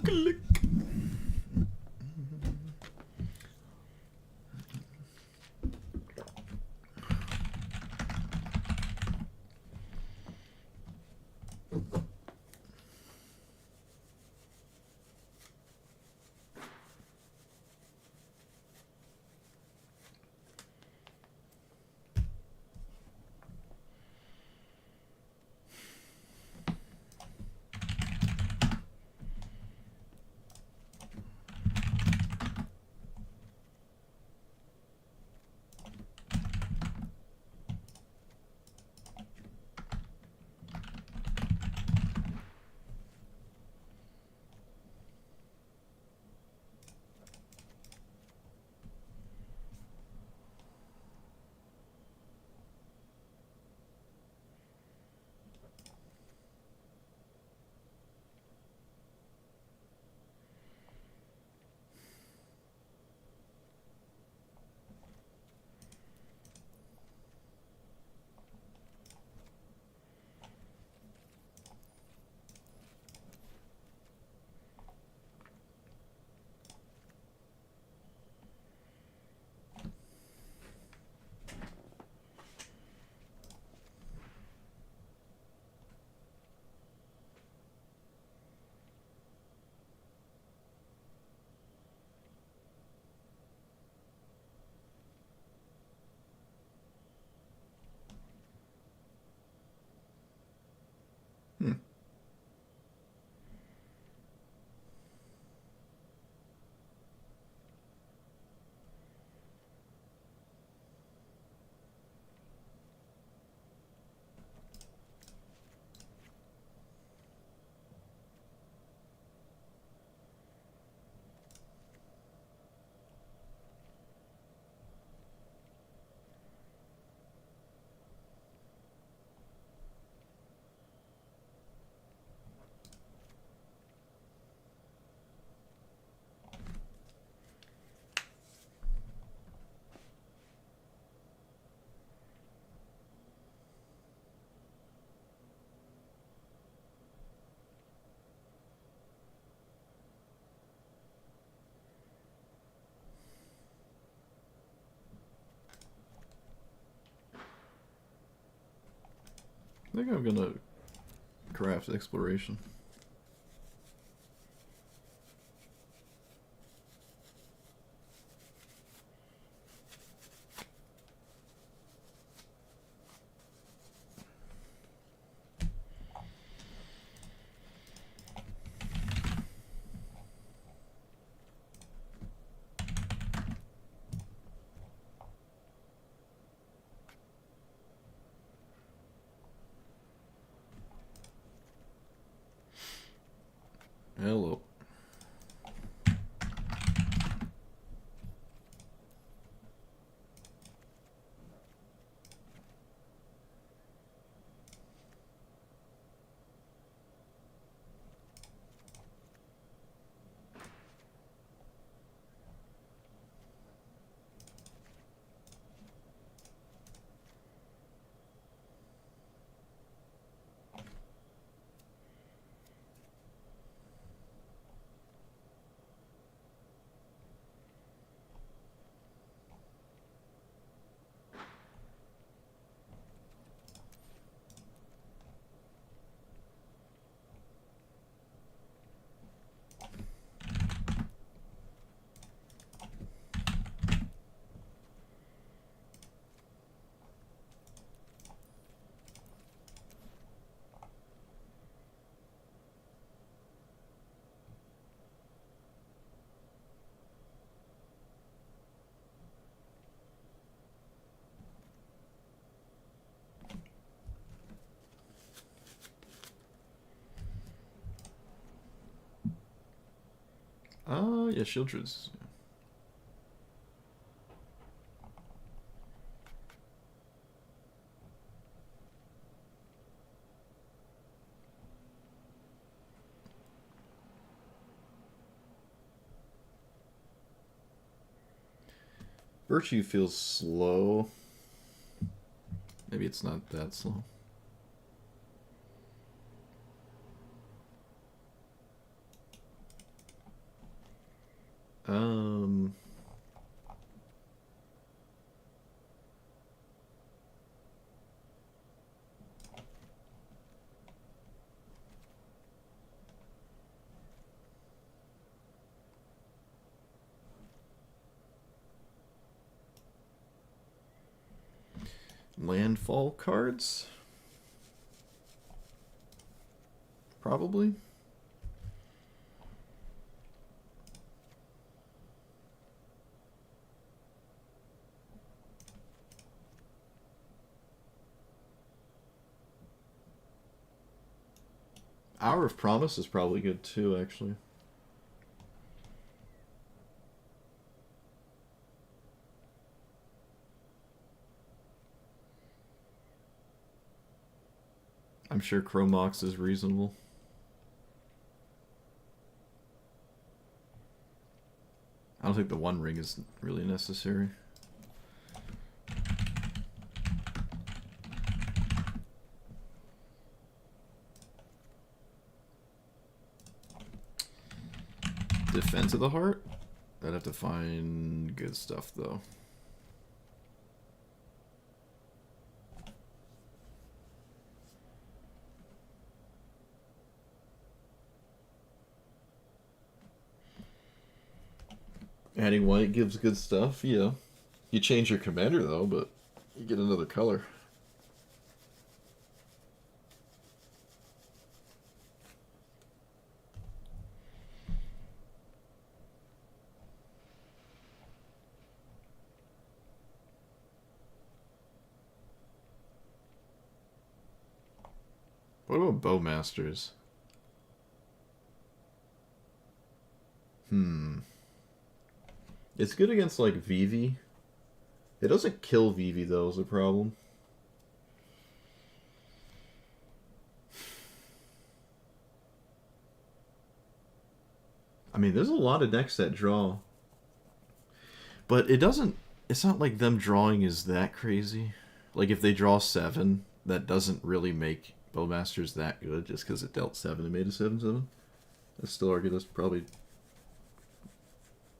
Click. I think I'm gonna craft exploration. Hello. Yeah, Shieldred's. Virtue feels slow. Maybe it's not that slow. landfall cards. Probably. Hour of Promise is probably good too, actually. I'm sure Chromox is reasonable. I don't think the One Ring is really necessary. Defense of the Heart? I'd have to find good stuff, though. Adding white gives good stuff, yeah. You change your commander, though, but you get another color. What about Bowmasters? It's good against, like, Vivi. It doesn't kill Vivi, though, is a problem. I mean, there's a lot of decks that draw. But it doesn't... It's not like them drawing is that crazy. Like, if they draw 7, that doesn't really make Bowmasters that good, just because it dealt 7 and made a 7/7. I still argue that's probably...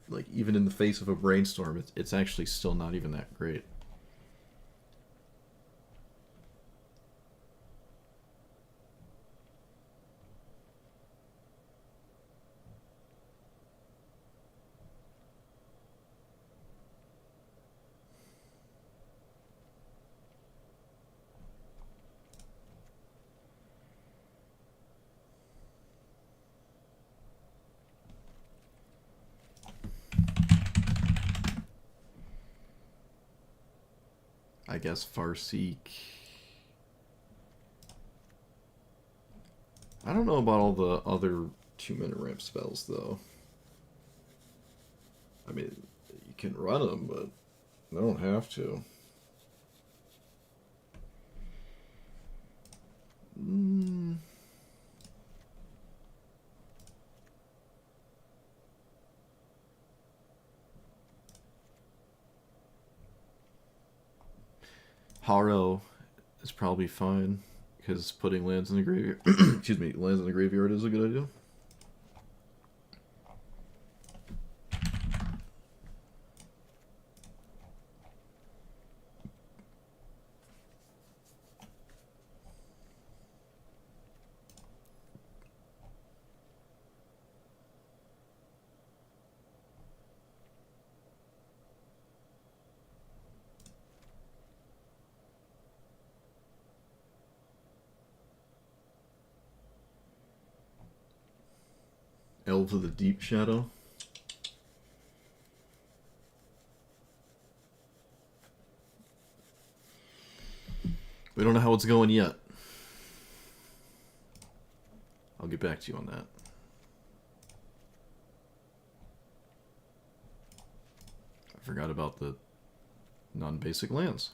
Like, even in the face of a Brainstorm, it's actually still not even that great. I guess Farseek. I don't know about all the other 2-minute ramp spells, though. I mean, you can run them, but you don't have to. Haro is probably fine, because putting lands in the graveyard... excuse me, lands in the graveyard is a good idea. Elves of the Deep Shadow. We don't know how it's going yet. I'll get back to you on that. I forgot about the non-basic lands.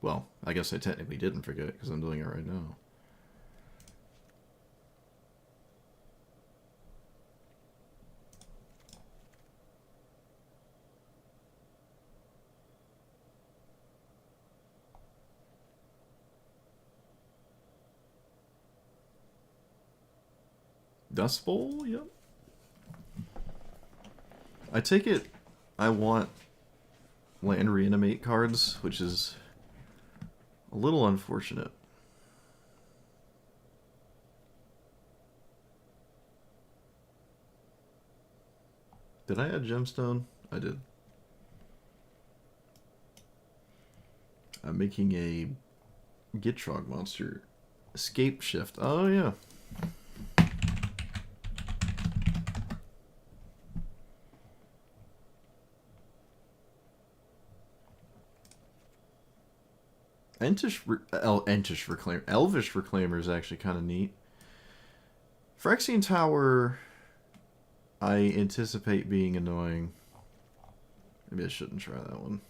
Well, I guess I technically didn't forget, because I'm doing it right now. Dust Bowl? Yep. I take it I want land reanimate cards, which is a little unfortunate. Did I add Gemstone? I did. I'm making a Gitrog monster. Escape shift. Oh, yeah. Elvish Reclaimer is actually kind of neat. Phyrexian Tower, I anticipate being annoying. Maybe I shouldn't try that one.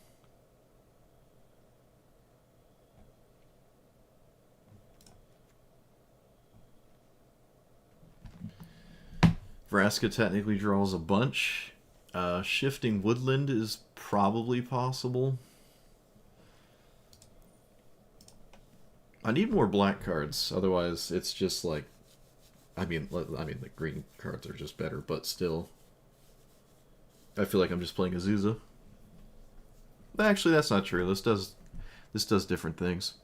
Vraska technically draws a bunch. Shifting Woodland is probably possible. I need more black cards, otherwise it's just like... I mean, the green cards are just better, but still. I feel like I'm just playing Azusa. Actually, that's not true. This does different things.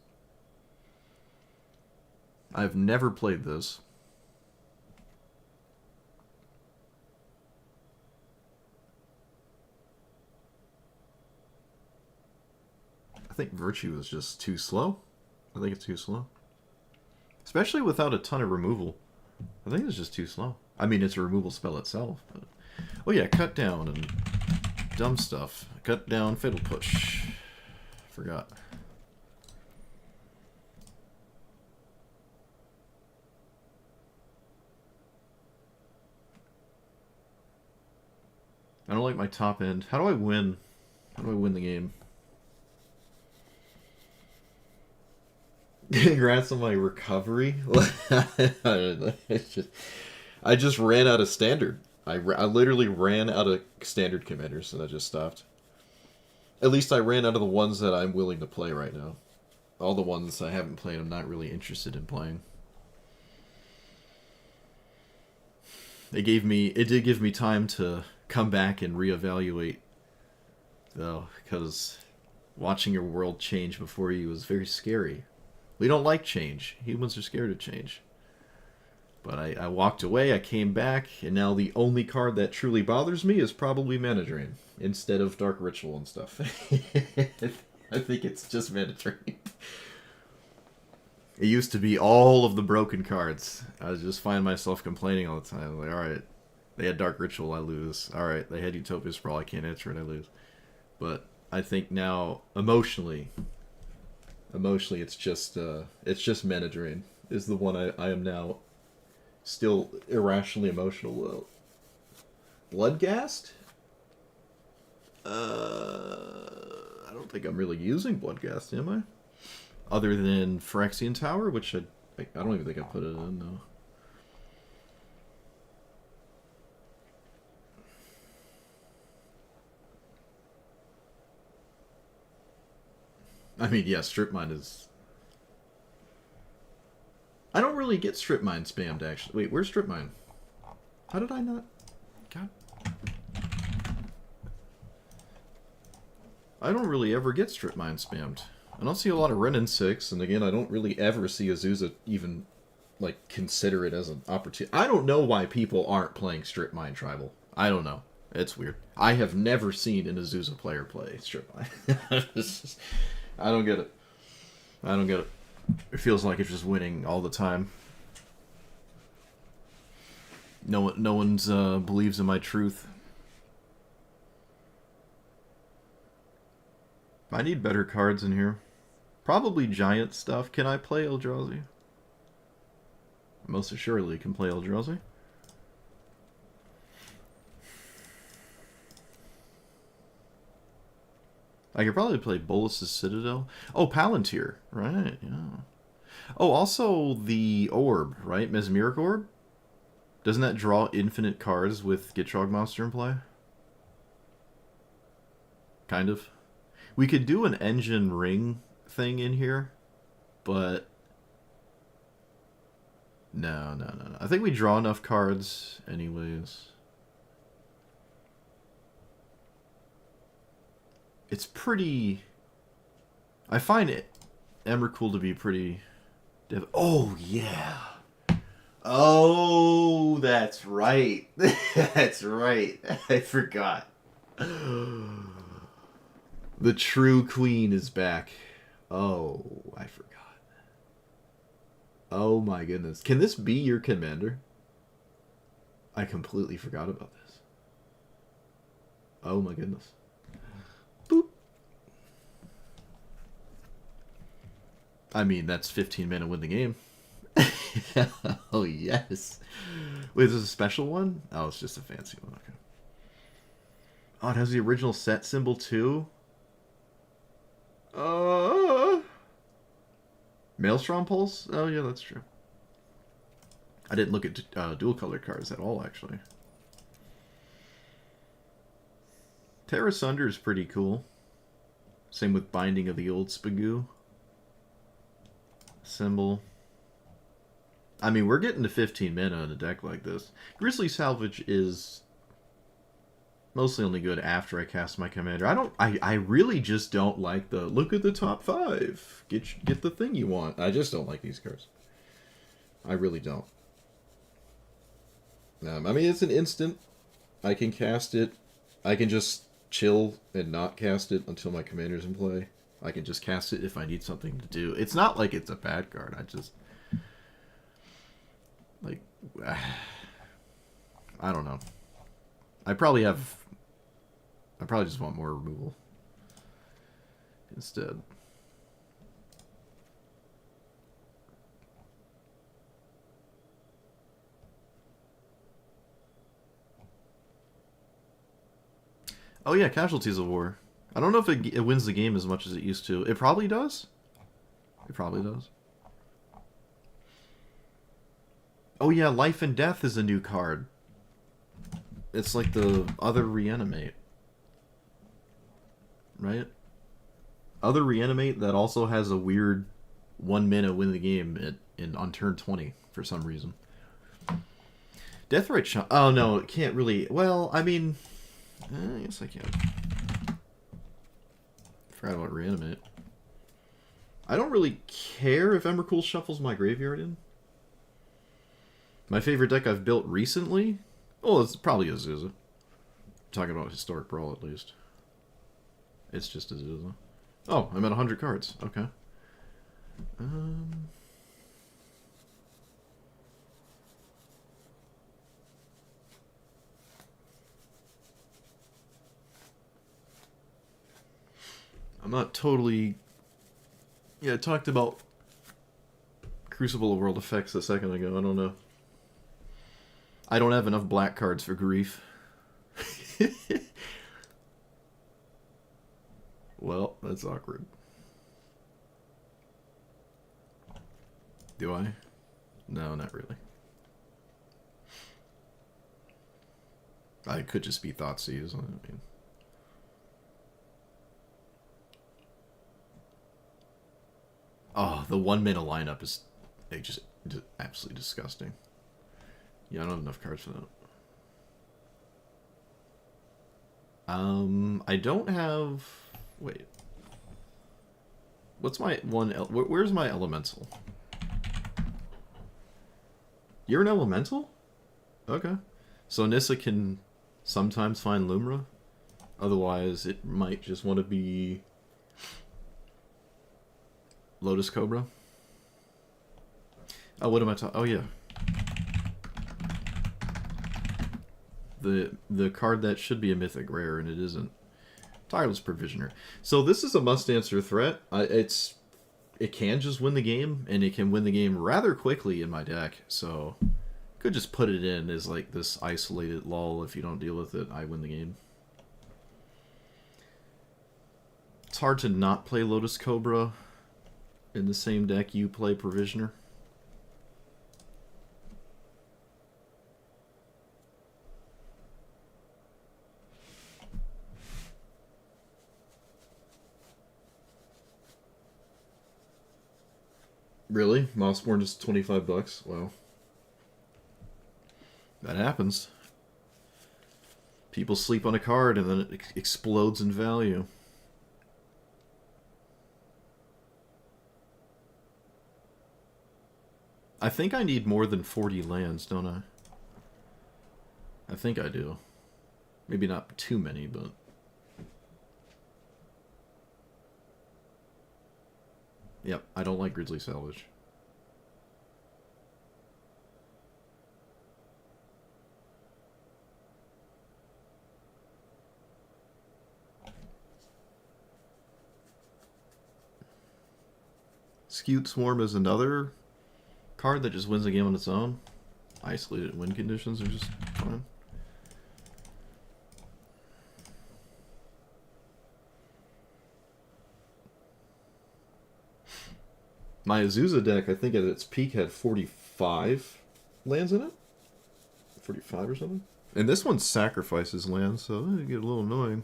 I've never played this. I think Virtue is just too slow. I think it's too slow. Especially without a ton of removal. I think it's just too slow. I mean, it's a removal spell itself. But... Oh yeah, cut down and dumb stuff. Cut down, Fatal Push. Forgot. I don't like my top end. How do I win? How do I win the game? Congrats on my recovery. I just ran out of standard. I literally ran out of standard commanders and I just stopped. At least I ran out of the ones that I'm willing to play right now. All the ones I haven't played, I'm not really interested in playing. It did give me time to come back and reevaluate, though, because watching your world change before you was very scary. We don't like change. Humans are scared of change. But I walked away, I came back, and now the only card that truly bothers me is probably Mana Drain, instead of Dark Ritual and stuff. I think it's just Mana Drain. It used to be all of the broken cards. I just find myself complaining all the time. Like, alright, they had Dark Ritual, I lose. Alright, they had Utopia Sprawl, I can't answer it, I lose. But I think now, emotionally, it's just Mana Drain is the one I am now still irrationally emotional about. Bloodghast? I don't think I'm really using Bloodghast, am I? Other than Phyrexian Tower, which I don't even think I put it in, though. I mean, yeah, Strip Mine is... I don't really get Strip Mine spammed, actually. Wait, where's Strip Mine? How did I not... God. I don't really ever get Strip Mine spammed. I don't see a lot of Wrenn and 6, and again, I don't really ever see Azusa even, like, consider it as an opportunity. I don't know why people aren't playing Strip Mine Tribal. I don't know. It's weird. I have never seen an Azusa player play Strip Mine. I don't get it. I don't get it. It feels like it's just winning all the time. No one's believes in my truth. I need better cards in here. Probably giant stuff. Can I play Eldrazi? Most assuredly can play Eldrazi. I could probably play Bolas's Citadel. Oh, Palantir. Right, yeah. Oh, also the Orb, right? Mesmeric Orb? Doesn't that draw infinite cards with Gitrog Monster in play? Kind of. We could do an engine ring thing in here, but... No. I think we draw enough cards anyways. It's pretty... I find it Emrakul to be pretty... Oh, yeah. Oh, that's right. That's right. I forgot. The true queen is back. Oh, I forgot. Oh my goodness. Can this be your commander? I completely forgot about this. Oh my goodness. Boop. I mean, that's 15 mana win the game. Oh, yes. Wait, is this a special one? Oh, it's just a fancy one. Okay. Oh, it has the original set symbol too? Maelstrom Pulse? Oh, yeah, that's true. I didn't look at dual color cards at all, actually. Terra Sunder is pretty cool. Same with Binding of the Old Spagoo. Symbol. I mean, we're getting to 15 mana in a deck like this. Grizzly Salvage is mostly only good after I cast my commander. I really just don't like the look at the top 5. Get the thing you want. I just don't like these cards. I really don't. I mean, it's an instant. I can cast it. I can just chill and not cast it until my commander's in play. I can just cast it if I need something to do. It's not like it's a bad card. I just... like... I don't know. I probably just want more removal instead. Oh yeah, Casualties of War. I don't know if it wins the game as much as it used to. It probably does. It probably does. Oh yeah, Life and Death is a new card. It's like the other Reanimate. Right? Other Reanimate that also has a weird 1 minute win the game on turn 20 for some reason. Deathrite Shot. Oh no, it can't really. Well, I mean, I guess I can. Forgot about Reanimate. I don't really care if Emrakul shuffles my graveyard in. My favorite deck I've built recently? Oh, it's probably Azusa. Talking about Historic Brawl at least. It's just Azusa. Oh, I'm at 100 cards. Okay. I'm not totally... Yeah, I talked about Crucible of World Effects a second ago. I don't know. I don't have enough black cards for grief. Well, that's awkward. Do I? No, not really. I could just be Thoughtseize. I mean... Oh, the 1 mana lineup is just absolutely disgusting. Yeah, I don't have enough cards for that. I don't have... Wait. What's my one... Where's my elemental? You're an elemental? Okay. So Nissa can sometimes find Lumra. Otherwise, it might just want to be... Lotus Cobra. Oh, what am I talking... Oh, yeah. The card that should be a mythic rare, and it isn't. Tireless Provisioner. So this is a must-answer threat. It can just win the game, and it can win the game rather quickly in my deck. So could just put it in as like this isolated lull. If you don't deal with it, I win the game. It's hard to not play Lotus Cobra in the same deck you play Provisioner. Really? Mossborn is $25? Wow. That happens. People sleep on a card and then it explodes in value. I think I need more than 40 lands, don't I? I think I do. Maybe not too many, but... Yep, I don't like Grizzly Salvage. Skewed Swarm is another card that just wins a game on its own. Isolated win conditions are just fine. My Azusa deck, I think at its peak, had 45 lands in it. 45 or something. And this one sacrifices lands, so it get a little annoying.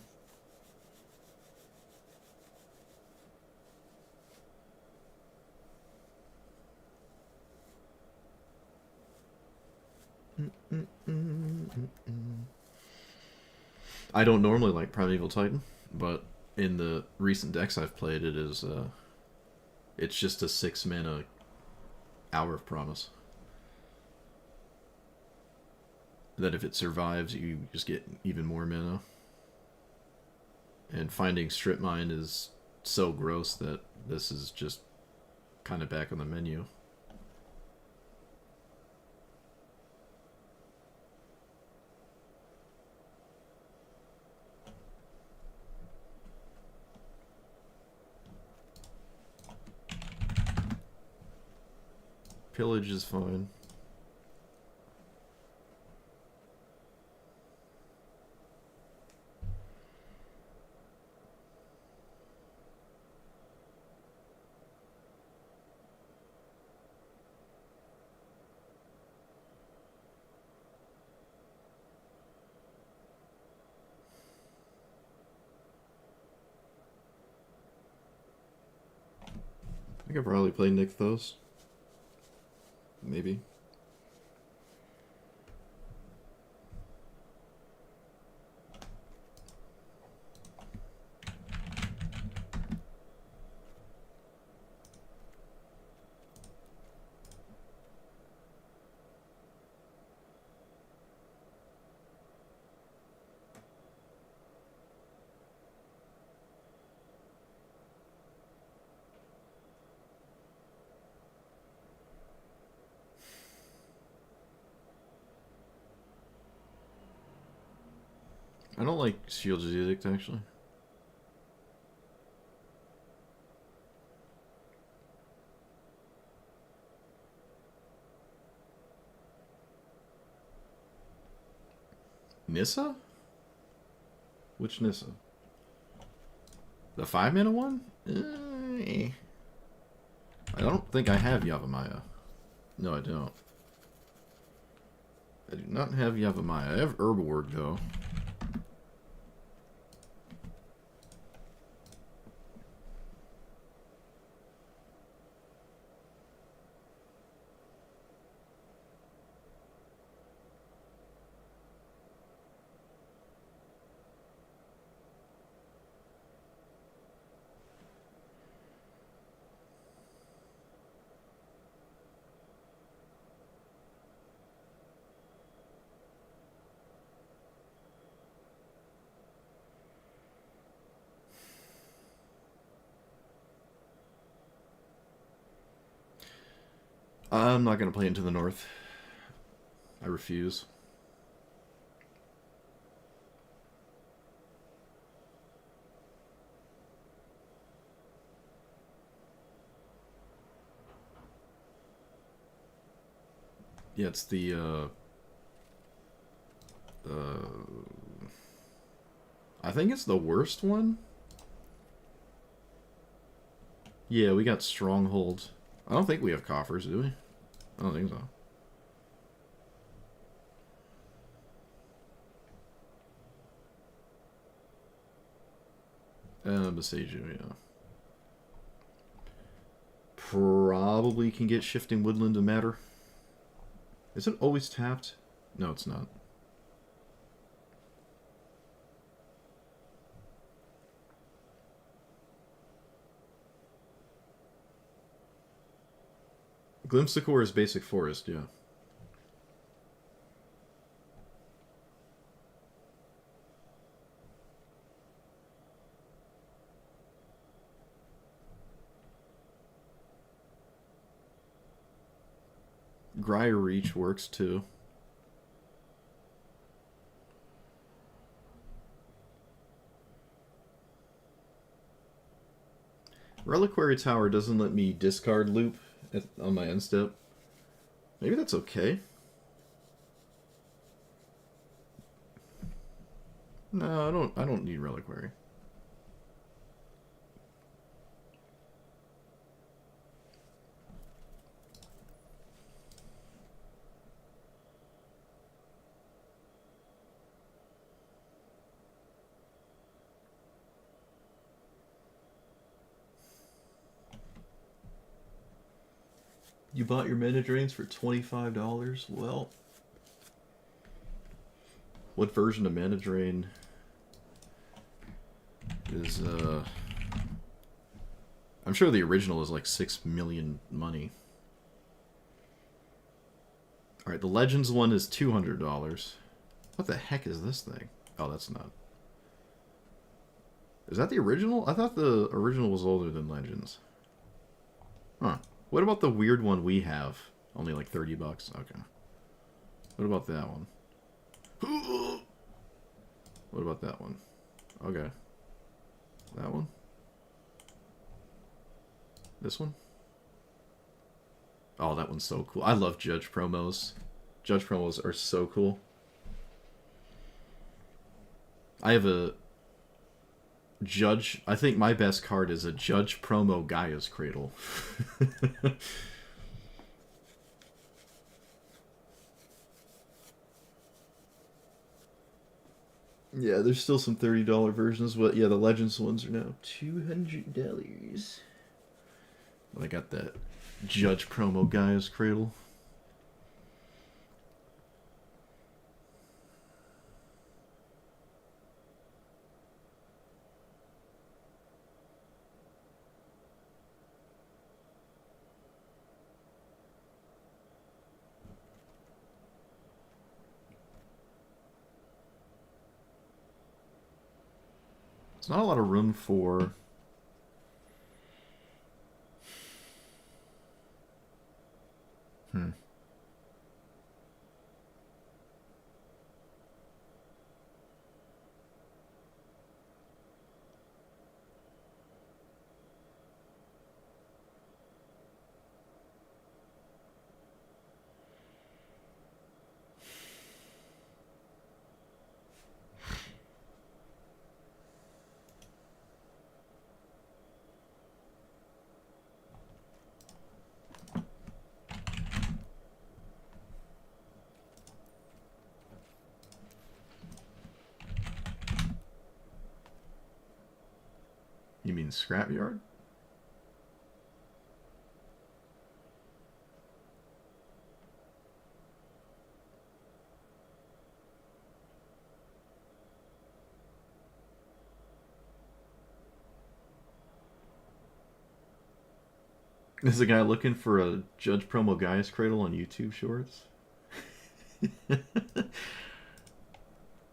I don't normally like Primeval Titan, but in the recent decks I've played, it's just a 6-mana Hour of Promise. That if it survives, you just get even more mana. And finding Strip Mine is so gross that this is just kind of back on the menu. Pillage is fine. I could probably play Nykthos. Maybe. I don't like Shield's Edict, actually. Nissa? Which Nissa? The 5-mana one? I don't think I have Yavimaya. No, I don't. I do not have Yavimaya. I have Herborg, though. I'm not going to play Into the North. I refuse. Yeah, it's the, I think it's the worst one. Yeah, we got Stronghold. I don't think we have coffers, do we? I don't think so. Besiju, yeah. Probably can get Shifting Woodland to matter. Is it always tapped? No, it's not. Glimpsicore is basic forest, yeah. Grier Reach works too. Reliquary Tower doesn't let me discard loop on my end step. Maybe that's okay. No, I don't need Reliquary. You bought your mana drains for $25? Well, what version of mana drain is I'm sure the original is like 6 million money. Alright, the Legends one is $200. What the heck is this thing? Oh, that's not. Is that the original? I thought the original was older than Legends. Huh. What about the weird one we have? Only like $30. Okay. What about that one? What about that one? Okay. That one? This one? Oh, that one's so cool. I love Judge promos. Judge promos are so cool. I have a Judge. I think my best card is a Judge promo Gaia's Cradle. Yeah, there's still some $30 versions, but yeah, the Legends ones are now $200. But I got that Judge promo Gaia's Cradle. There's not a lot of room for... You mean Scrapyard? Is a guy looking for a Judge promo Gaia's Cradle on YouTube Shorts?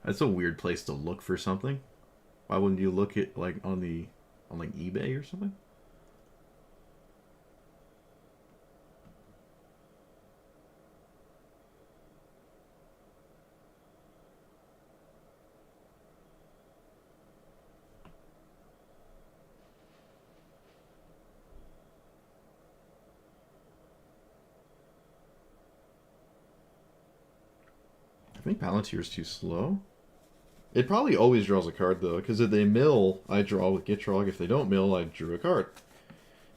That's a weird place to look for something. Why wouldn't you look at like on like eBay or something? I think Palantir's too slow. It probably always draws a card though, because if they mill, I draw with Gitrog. If they don't mill, I drew a card.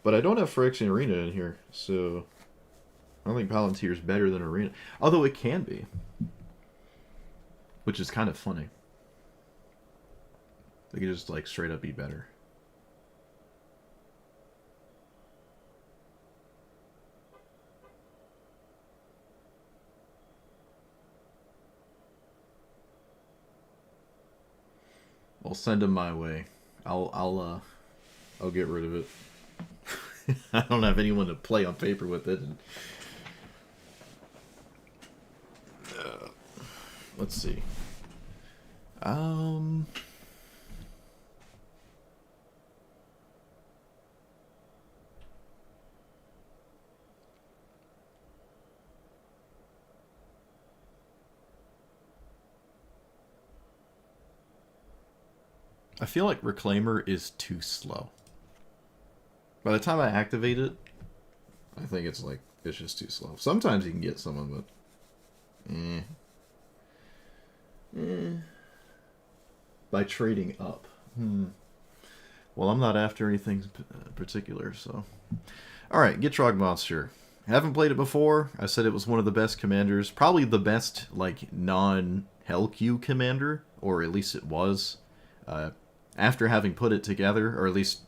But I don't have Phyrexian Arena in here, so I don't think Palantir's better than Arena. Although it can be. Which is kind of funny. They could just like straight up be better. I'll send them my way. I'll get rid of it. I don't have anyone to play on paper with it. Let's see. I feel like Reclaimer is too slow. By the time I activate it, I think it's like, it's just too slow. Sometimes you can get someone, but... By trading up. Well, I'm not after anything particular, so... Alright, Gitrog Monster. Haven't played it before. I said it was one of the best commanders. Probably the best, like, non-Hellq commander. Or at least it was. After having put it together, or at least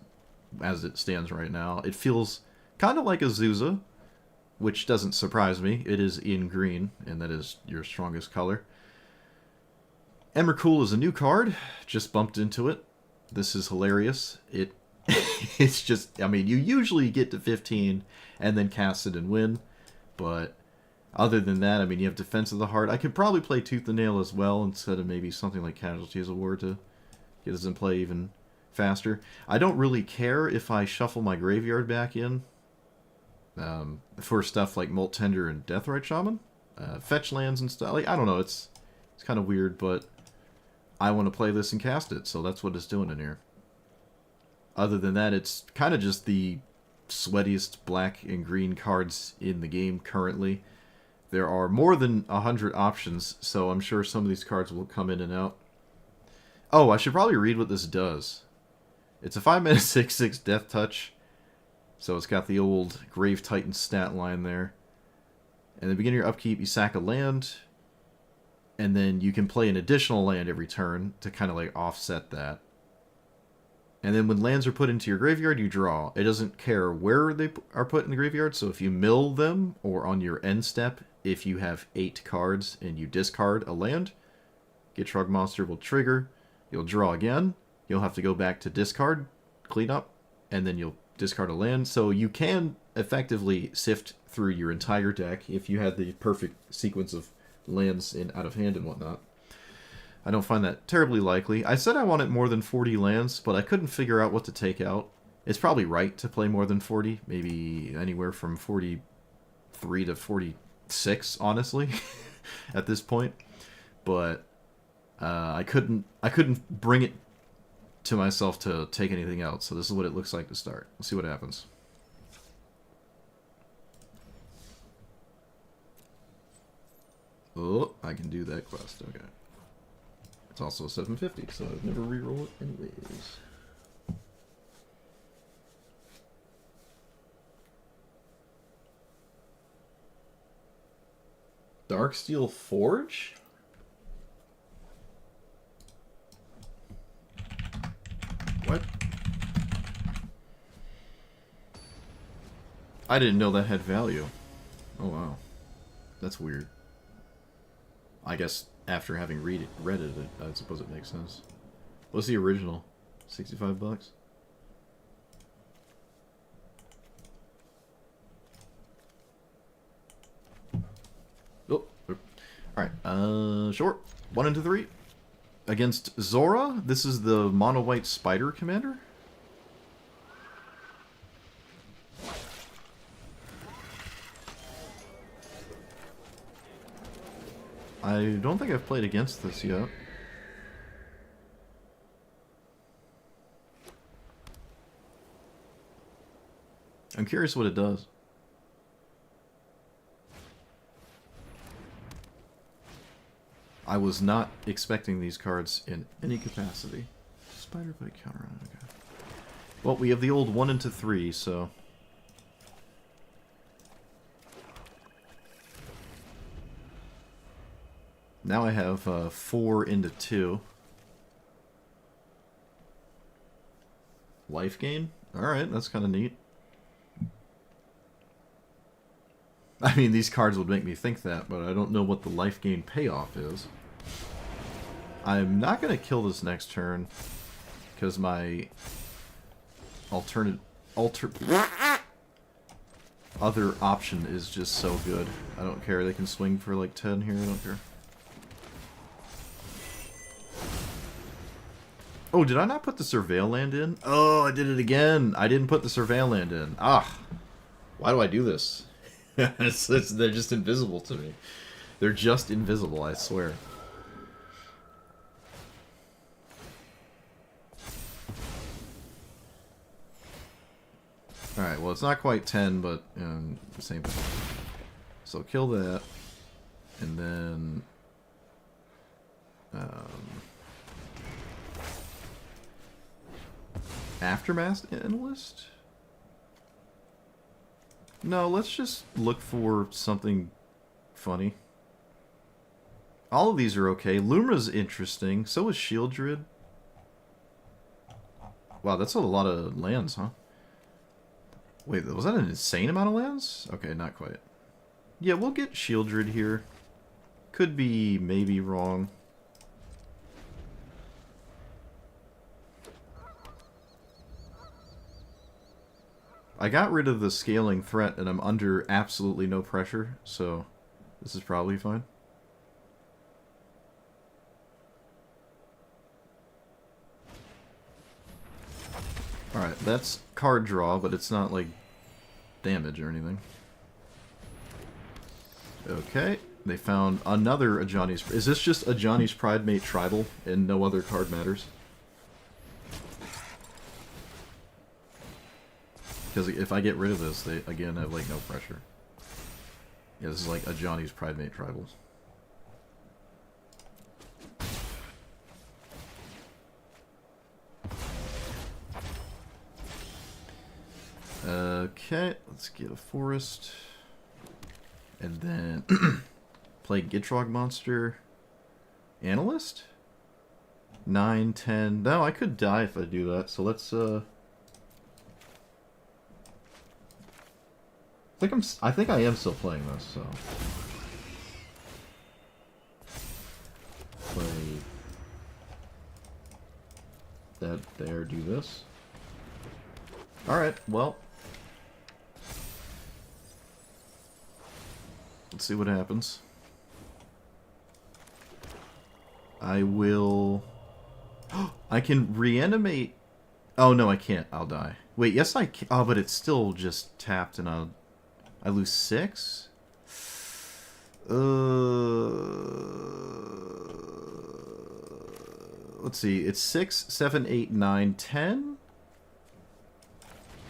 as it stands right now, it feels kind of like Azusa, which doesn't surprise me. It is in green, and that is your strongest color. Emrakul is a new card. Just bumped into it. This is hilarious. It's just, I mean, you usually get to 15 and then cast it and win, but other than that, I mean, you have Defense of the Heart. I could probably play Tooth and Nail as well instead of maybe something like Casualties of War to get us in play even faster. I don't really care if I shuffle my graveyard back in for stuff like Molt Tender and Deathrite Shaman. Fetch lands and stuff. Like, I don't know, it's kind of weird, but I want to play this and cast it, so that's what it's doing in here. Other than that, it's kind of just the sweatiest black and green cards in the game currently. There are more than 100 options, so I'm sure some of these cards will come in and out. Oh, I should probably read what this does. It's a 5-mana 6/6 Death Touch, so it's got the old Grave Titan stat line there. And at the beginning of your upkeep, you sack a land, and then you can play an additional land every turn to kind of like offset that. And then when lands are put into your graveyard, you draw. It doesn't care where they are put in the graveyard, so if you mill them, or on your end step, if you have 8 cards and you discard a land, Gitrog Monster will trigger, you'll draw again, you'll have to go back to discard, clean up, and then you'll discard a land. So you can effectively sift through your entire deck if you had the perfect sequence of lands in out of hand and whatnot. I don't find that terribly likely. I said I wanted more than 40 lands, but I couldn't figure out what to take out. It's probably right to play more than 40, maybe anywhere from 43 to 46, honestly, at this point. But I couldn't bring it to myself to take anything else. So this is what it looks like to start. Let's see what happens. Oh, I can do that quest. Okay. It's also a 750, so I'd never reroll it anyways. Darksteel Forge? What? I didn't know that had value. Oh wow. That's weird. I guess after having read it, I suppose it makes sense. What's the original? 65 bucks? Oh, alright. Short. 1 into 3. Against Zora, this is the mono-white spider commander. I don't think I've played against this yet. I'm curious what it does. I was not expecting these cards in any capacity. Spider Bite counter on it, okay. Well, we have the old 1 into 3, so... Now I have 4 into 2. Life gain? Alright, that's kind of neat. I mean, these cards would make me think that, but I don't know what the life gain payoff is. I'm not going to kill this next turn, because my other option is just so good. I don't care, they can swing for like 10 here, I don't care. Oh, did I not put the Surveil land in? Oh, I did it again. I didn't put the Surveil land in. Ah, why do I do this? They're just invisible to me. They're just invisible, I swear. Alright, well, it's not quite 10, but the same thing. So kill that. And then... Aftermath Analyst? No, let's just look for something funny. All of these are okay. Lumra's interesting. So is Sheoldred. Wow, that's a lot of lands, huh? Wait, was that an insane amount of lands? Okay, not quite. Yeah, we'll get Sheoldred here. Could be maybe wrong. I got rid of the scaling threat and I'm under absolutely no pressure, so this is probably fine. Alright, that's card draw, but it's not like damage or anything. Okay, they found another Ajani's... Is this just Ajani's Pridemate Tribal and no other card matters? Because if I get rid of this, they, again, have, like, no pressure. Yeah, this is like Ajani's Pridemate Tribals. Okay, let's get a forest. And then play Gitrog Monster. Analyst? 9, 10. No, I could die if I do that, so let's I think I am still playing this, so play that there, do this. Alright, well. Let's see what happens. I will... I can reanimate... Oh, no, I can't. I'll die. Wait, yes, I can. Oh, but it's still just tapped and I lose 6? Let's see. It's 6, 7, 8, 9, 10?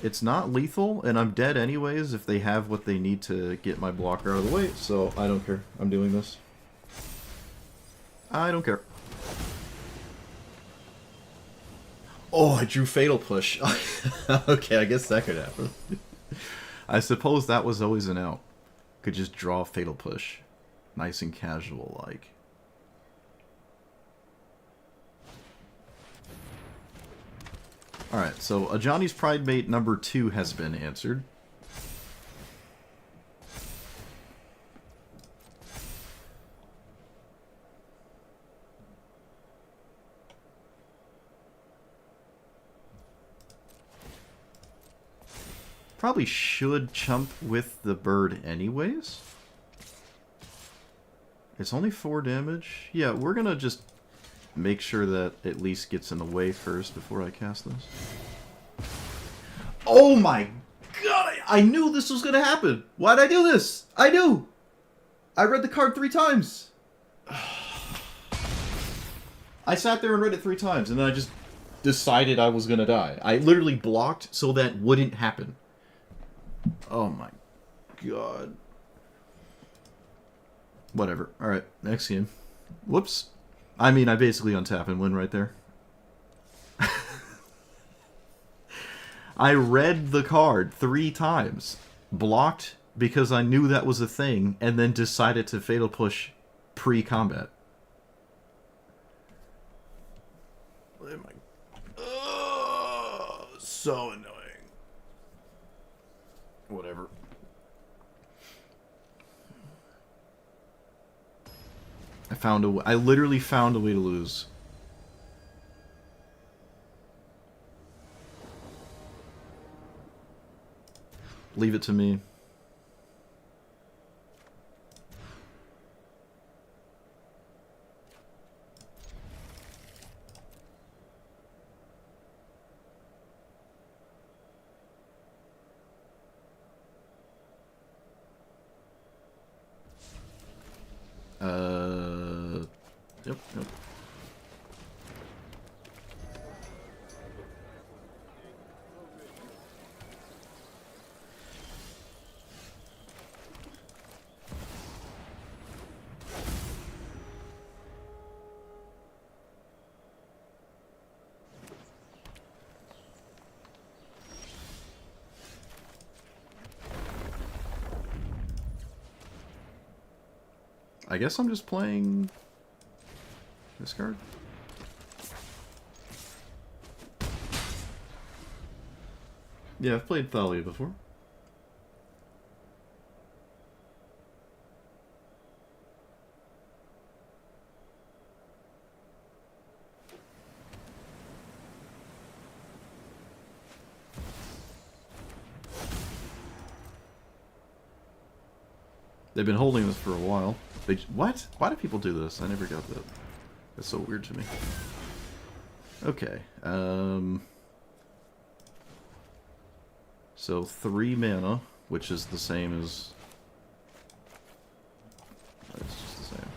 It's not lethal, and I'm dead anyways if they have what they need to get my blocker out of the way, so I don't care. I'm doing this. I don't care. Oh, I drew Fatal Push. Okay, I guess that could happen. I suppose that was always an out. Could just draw Fatal Push. Nice and casual, like. Alright, so Ajani's Pridemate number 2 has been answered. Probably should chump with the bird anyways. It's only 4 damage. Yeah, we're gonna just make sure that at least gets in the way first before I cast this. Oh my god! I knew this was gonna happen! Why'd I do this? I knew! I read the card 3 times! I sat there and read it 3 times, and then I just decided I was gonna die. I literally blocked so that wouldn't happen. Oh my god. Whatever. Alright, next game. Whoops. I mean, I basically untap and win right there. I read the card 3 times. Blocked because I knew that was a thing, and then decided to Fatal Push pre-combat. So annoying. Whatever. I literally found a way to lose. Leave it to me. Yep. I guess I'm just playing this card. Yeah, I've played Thalia before. They've been holding this for a while. What? Why do people do this? I never got that. That's so weird to me. Okay. So 3 mana, which is the same as... It's just the same.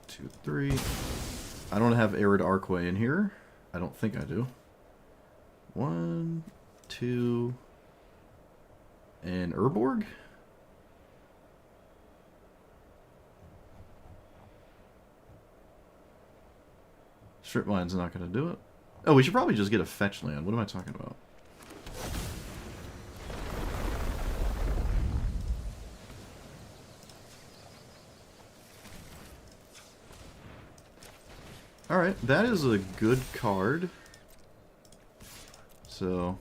2, 3. I don't have Arid Archway in here. I don't think I do. 1, 2... And Urborg? Strip Mine's not going to do it. Oh, we should probably just get a fetch land. What am I talking about? Alright, that is a good card. So...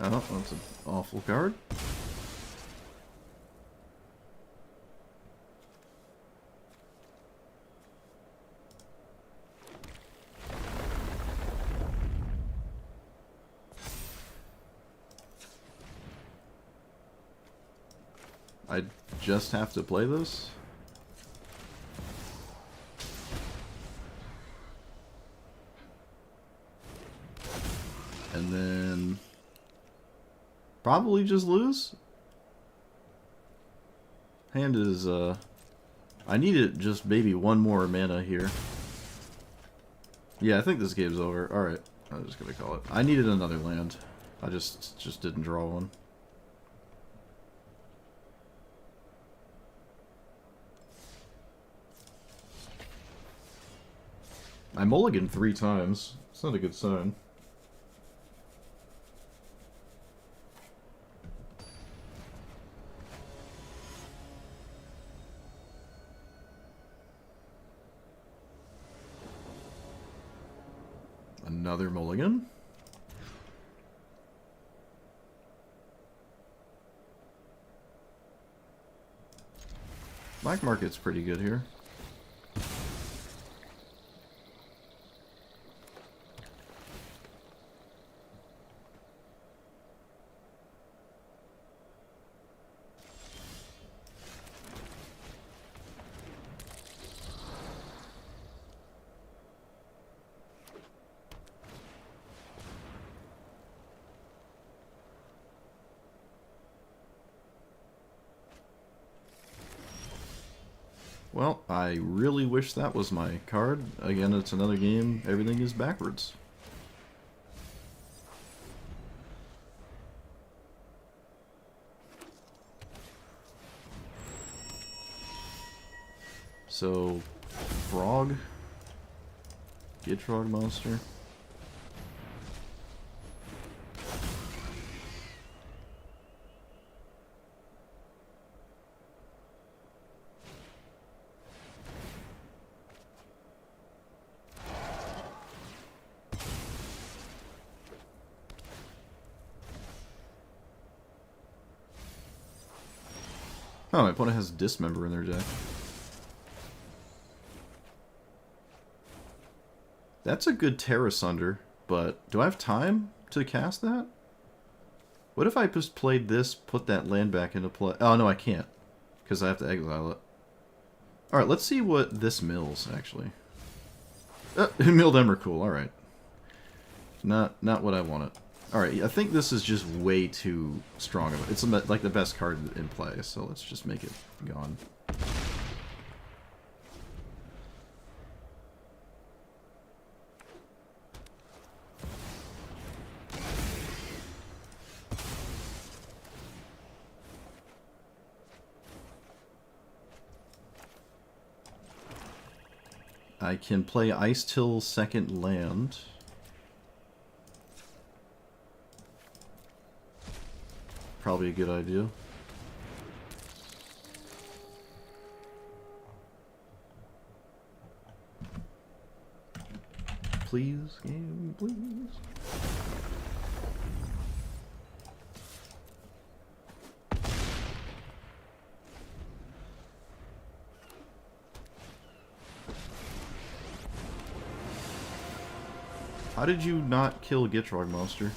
Oh, that's an awful card. I just have to play this? And then... probably just lose? Hand is, I needed just maybe one more mana here. Yeah, I think this game's over. Alright, I'm just gonna call it. I needed another land. I just didn't draw one. I mulliganed 3 times. It's not a good sign. Another mulligan. Black market's pretty good here. Well, I really wish that was my card. Again, it's another game. Everything is backwards. So, Frog. Gitrog monster. Oh, my opponent has Dismember in their deck. That's a good Terra Sunder, but do I have time to cast that? What if I just played this, put that land back into play? Oh, no, I can't, because I have to exile it. Alright, let's see what this mills, actually. Milled Emrakul, alright. Not what I wanted. Alright, I think this is just way too strong of it. It's like the best card in play, so let's just make it gone. I can play Ice-Till second land. Probably a good idea. Please, game, please. How did you not kill Gitrog Monster?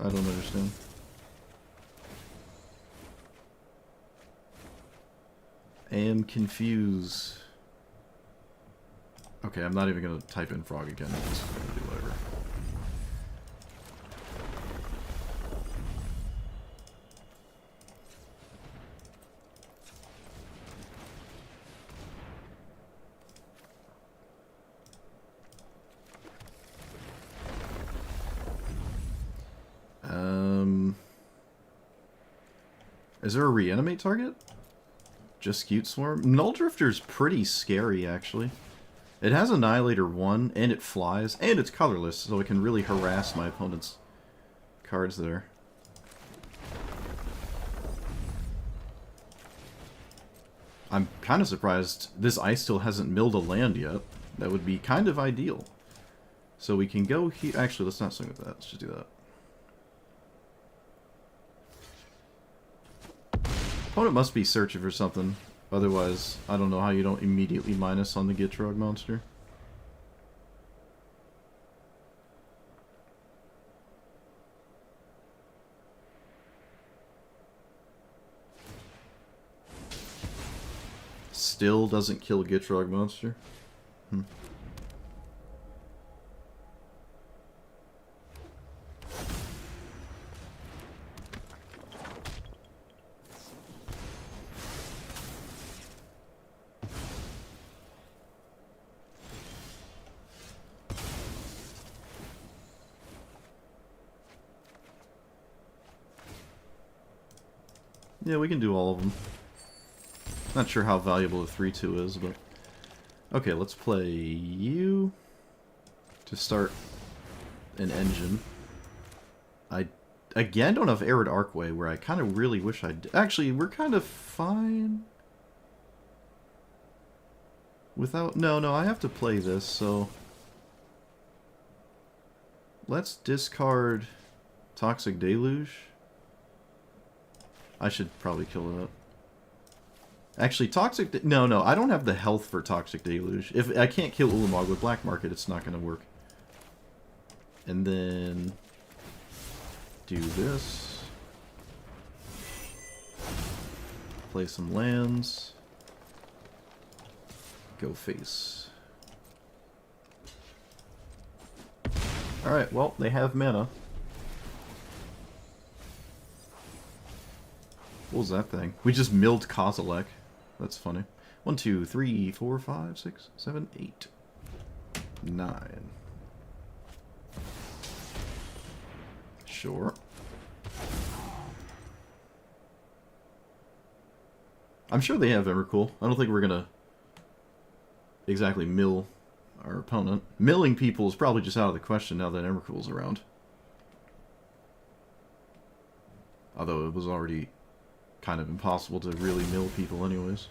I don't understand. I am confused. Okay, I'm not even gonna type in frog again. I'm just gonna do whatever. Is there a reanimate target? Just Scute Swarm? Null Drifter's pretty scary, actually. It has Annihilator 1, and it flies, and it's colorless, so it can really harass my opponent's cards there. I'm kind of surprised this ice still hasn't milled a land yet. That would be kind of ideal. So we can go here. Actually, let's not swing with that. Let's just do that. Opponent must be searching for something. Otherwise, I don't know how you don't immediately minus on the Gitrog monster. Still doesn't kill Gitrog monster? Hmm. Yeah, we can do all of them. Not sure how valuable the 3-2 is, but... Okay, let's play you to start an engine. I, again, don't have Arid Archway, where I kind of really wish I did. Actually, we're kind of fine. Without... No, I have to play this, so... Let's discard Toxic Deluge. I should probably kill that. Actually, Toxic... No, I don't have the health for Toxic Deluge. If I can't kill Ulamog with Black Market, it's not going to work. And then... do this. Play some lands. Go face. Alright, well, they have mana. What was that thing? We just milled Kozilek. That's funny. 1, 2, 3, 4, 5, 6, 7, 8, 9. Sure. I'm sure they have Emrakul. I don't think we're gonna exactly mill our opponent. Milling people is probably just out of the question now that Emrakul's around. Although it was already kind of impossible to really mill people anyways.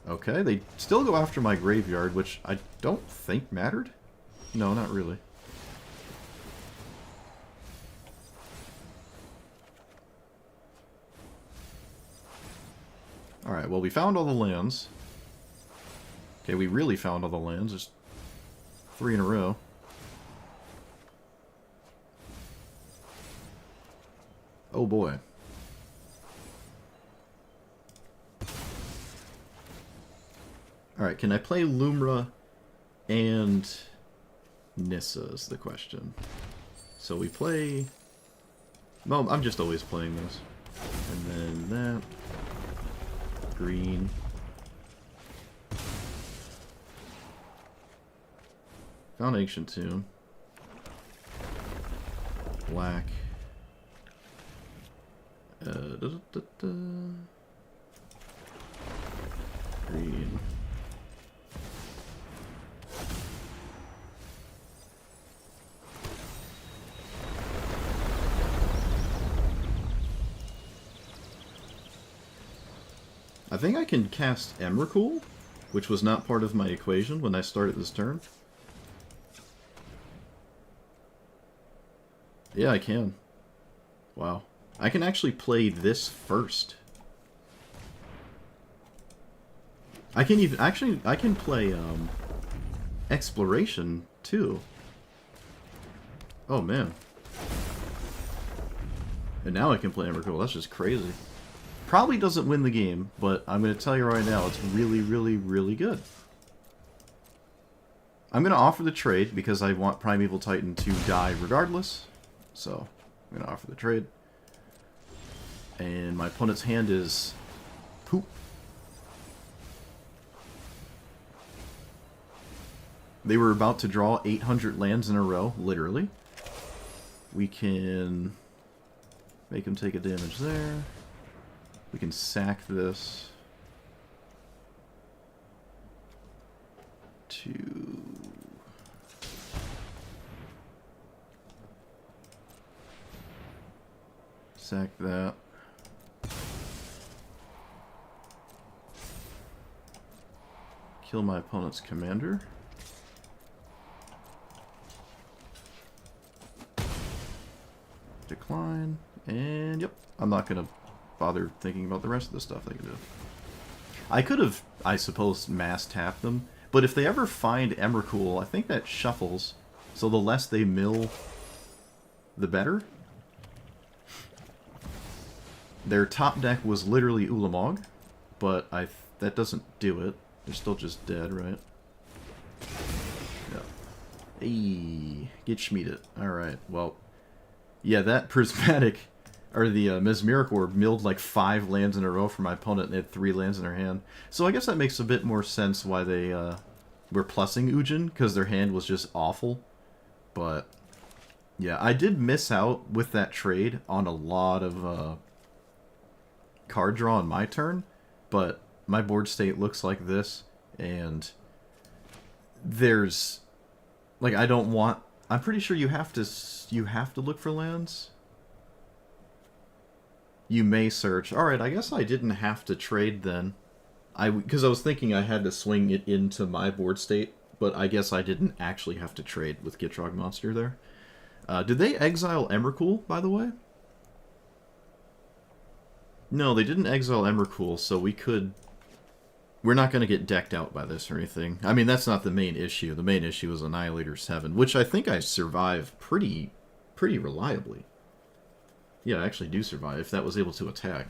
Okay, they still go after my graveyard, which I don't think mattered. No, not really. Alright, well we found all the lands. Okay, we really found all the lands. Just 3 in a row. Oh boy. Alright, can I play Lumra and Nissa is the question. So we play... Well, I'm just always playing this. And then that. Green. Found Ancient Tomb. Black. Green. I think I can cast Emrakul, which was not part of my equation when I started this turn. Yeah, I can. Wow. I can actually play this first. I can even... Actually, I can play, Exploration, too. Oh, man. And now I can play Emrakul. That's just crazy. Probably doesn't win the game, but I'm going to tell you right now, it's really, really, really good. I'm going to offer the trade because I want Primeval Titan to die regardless. So, I'm going to offer the trade. And my opponent's hand is... poop. They were about to draw 800 lands in a row, literally. We can make them take a damage there. We can sack this to... sack that. Kill my opponent's commander. Decline. And yep, I'm not going to bother thinking about the rest of the stuff they can do. I could have, I suppose, mass tapped them, but if they ever find Emrakul, I think that shuffles, so the less they mill, the better. Their top deck was literally Ulamog, but that doesn't do it. They're still just dead, right? Yeah. Hey, get Schmieded. Alright, well, yeah, that Prismatic... or the Mesmeric Orb milled like 5 lands in a row for my opponent and they had 3 lands in their hand. So I guess that makes a bit more sense why they were plussing Ujin, because their hand was just awful. But, yeah, I did miss out with that trade on a lot of card draw on my turn, but my board state looks like this, and there's... like, I don't want... I'm pretty sure you have to look for lands. You may search. Alright, I guess I didn't have to trade then. Because I was thinking I had to swing it into my board state, but I guess I didn't actually have to trade with Gitrog Monster there. Did they exile Emrakul, by the way? No, they didn't exile Emrakul, so we could... We're not going to get decked out by this or anything. I mean, that's not the main issue. The main issue is Annihilator 7, which I think I survive pretty reliably. Yeah, I actually do survive, if that was able to attack.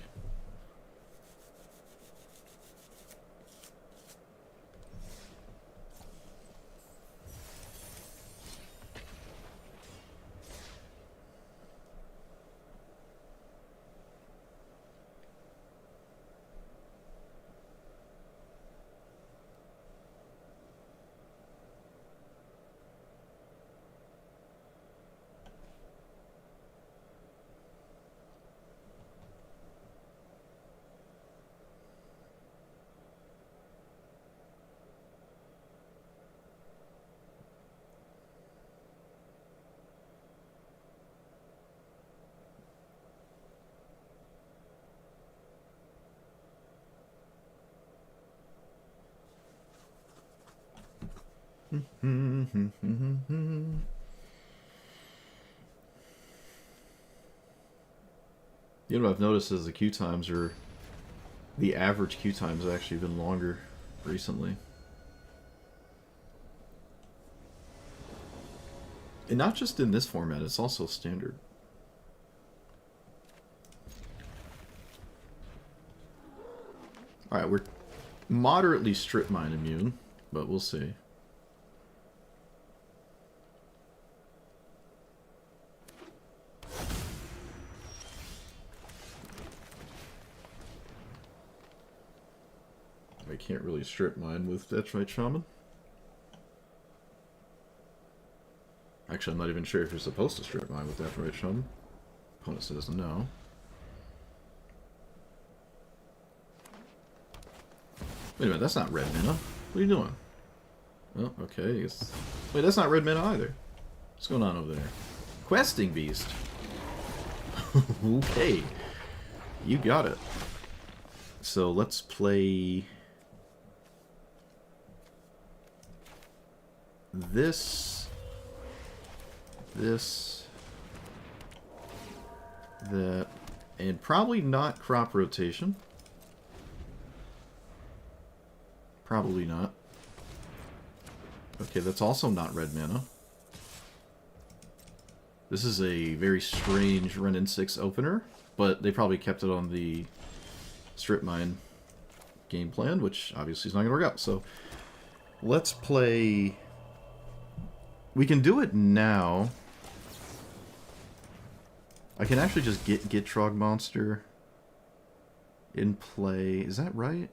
You know what I've noticed is the queue times are... the average queue times have actually been longer recently. And not just in this format, it's also standard. Alright, Moderately strip mine immune, but we'll see. I can't really strip mine with Detroit Shaman. Actually, I'm not even sure if you're supposed to strip mine with Detroit Shaman. Opponent says no. Wait a minute, that's not red mana. What are you doing? Oh, okay. Wait, that's not red mana either. What's going on over there? Questing Beast. Okay. You got it. So let's play this, that, and probably not crop rotation. Probably not. Okay, that's also not red mana. This is a very strange Run in 6 opener, but they probably kept it on the strip mine game plan, which obviously is not going to work out. So let's play... We can do it now. I can actually just get Gitrog Monster in play. Is that right?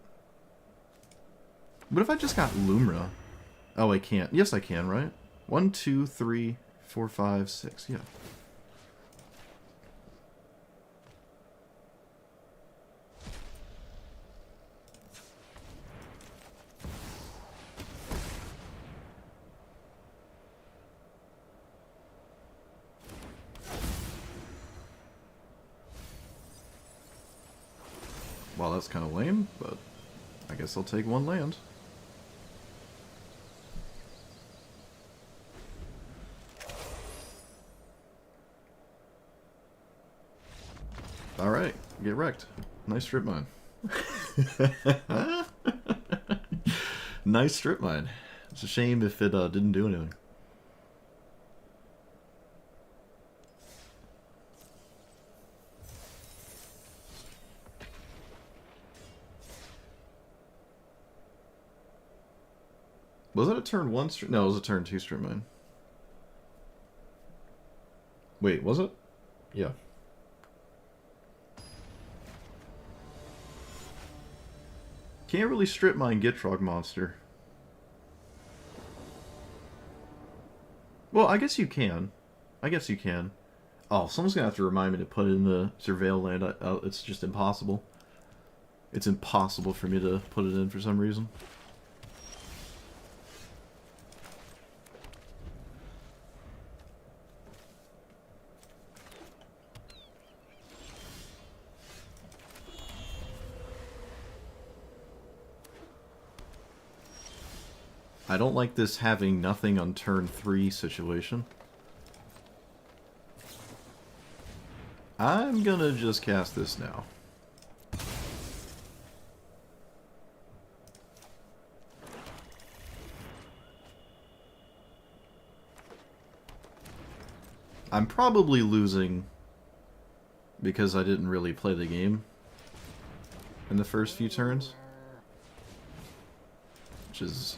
What if I just got Lumra? Oh, I can't. Yes, I can, right? 1, 2, 3, 4, 5, 6. Yeah. Well, that's kind of lame, but I guess I'll take one land. Alright, get wrecked. Nice strip mine. Nice strip mine. It's a shame if it didn't do anything. Was it a turn 1 strip? No, it was a turn 2 strip mine. Wait, was it? Yeah. Can't really strip mine Gitrog Monster. Well, I guess you can. I guess you can. Oh, someone's gonna have to remind me to put it in the Surveil land. It's just impossible. It's impossible for me to put it in for some reason. I don't like this having nothing on turn 3 situation. I'm gonna just cast this now. I'm probably losing because I didn't really play the game in the first few turns. Which is...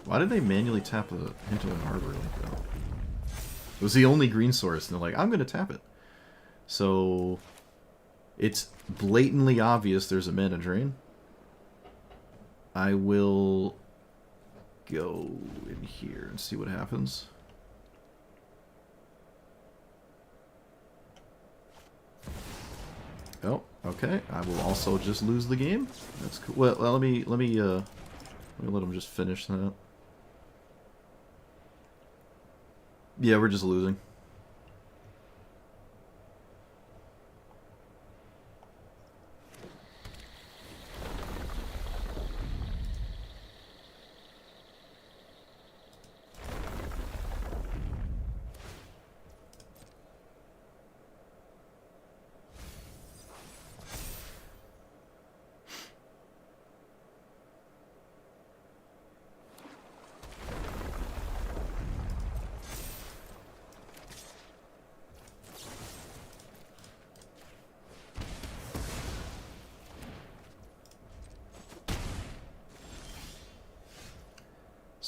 Why did they manually tap into an Arbor like that? It was the only green source, and they're like, I'm gonna tap it. So... It's blatantly obvious there's a mana drain. I will go in here and see what happens. Oh, okay. I will also just lose the game. That's cool. Well, let me let him just finish that. Yeah, we're just losing.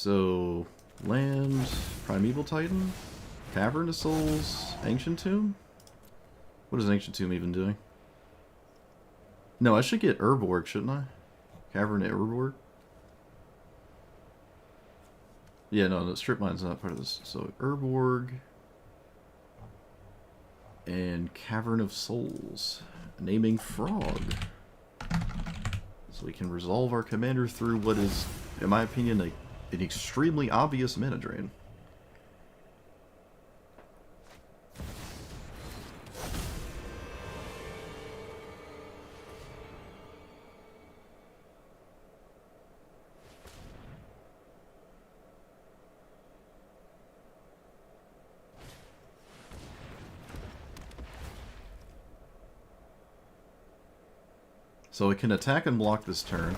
So, land, Primeval Titan, Cavern of Souls, Ancient Tomb? What is Ancient Tomb even doing? No, I should get Urborg, shouldn't I? Cavern at Urborg? Yeah, no, the strip mine's not part of this. So, Urborg and Cavern of Souls. Naming Frog. So we can resolve our commander through what is, in my opinion, an extremely obvious mana drain. So it can attack and block this turn.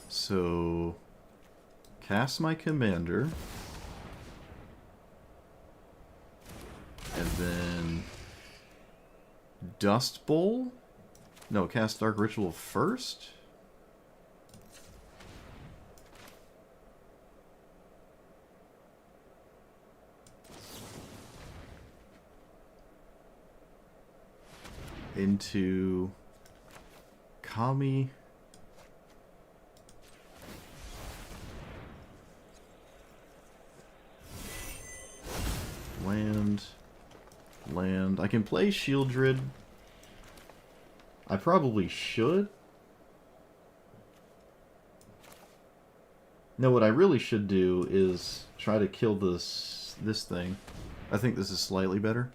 So, cast my commander. And then Dust Bowl? No, cast Dark Ritual first? Into Kami. Land. I can play Shieldred. I probably should. No, what I really should do is try to kill this thing. I think this is slightly better.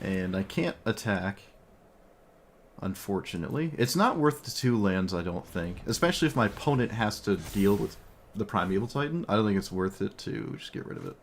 And I can't attack, unfortunately. It's not worth the 2 lands, I don't think. Especially if my opponent has to deal with the Primeval Titan. I don't think it's worth it to just get rid of it.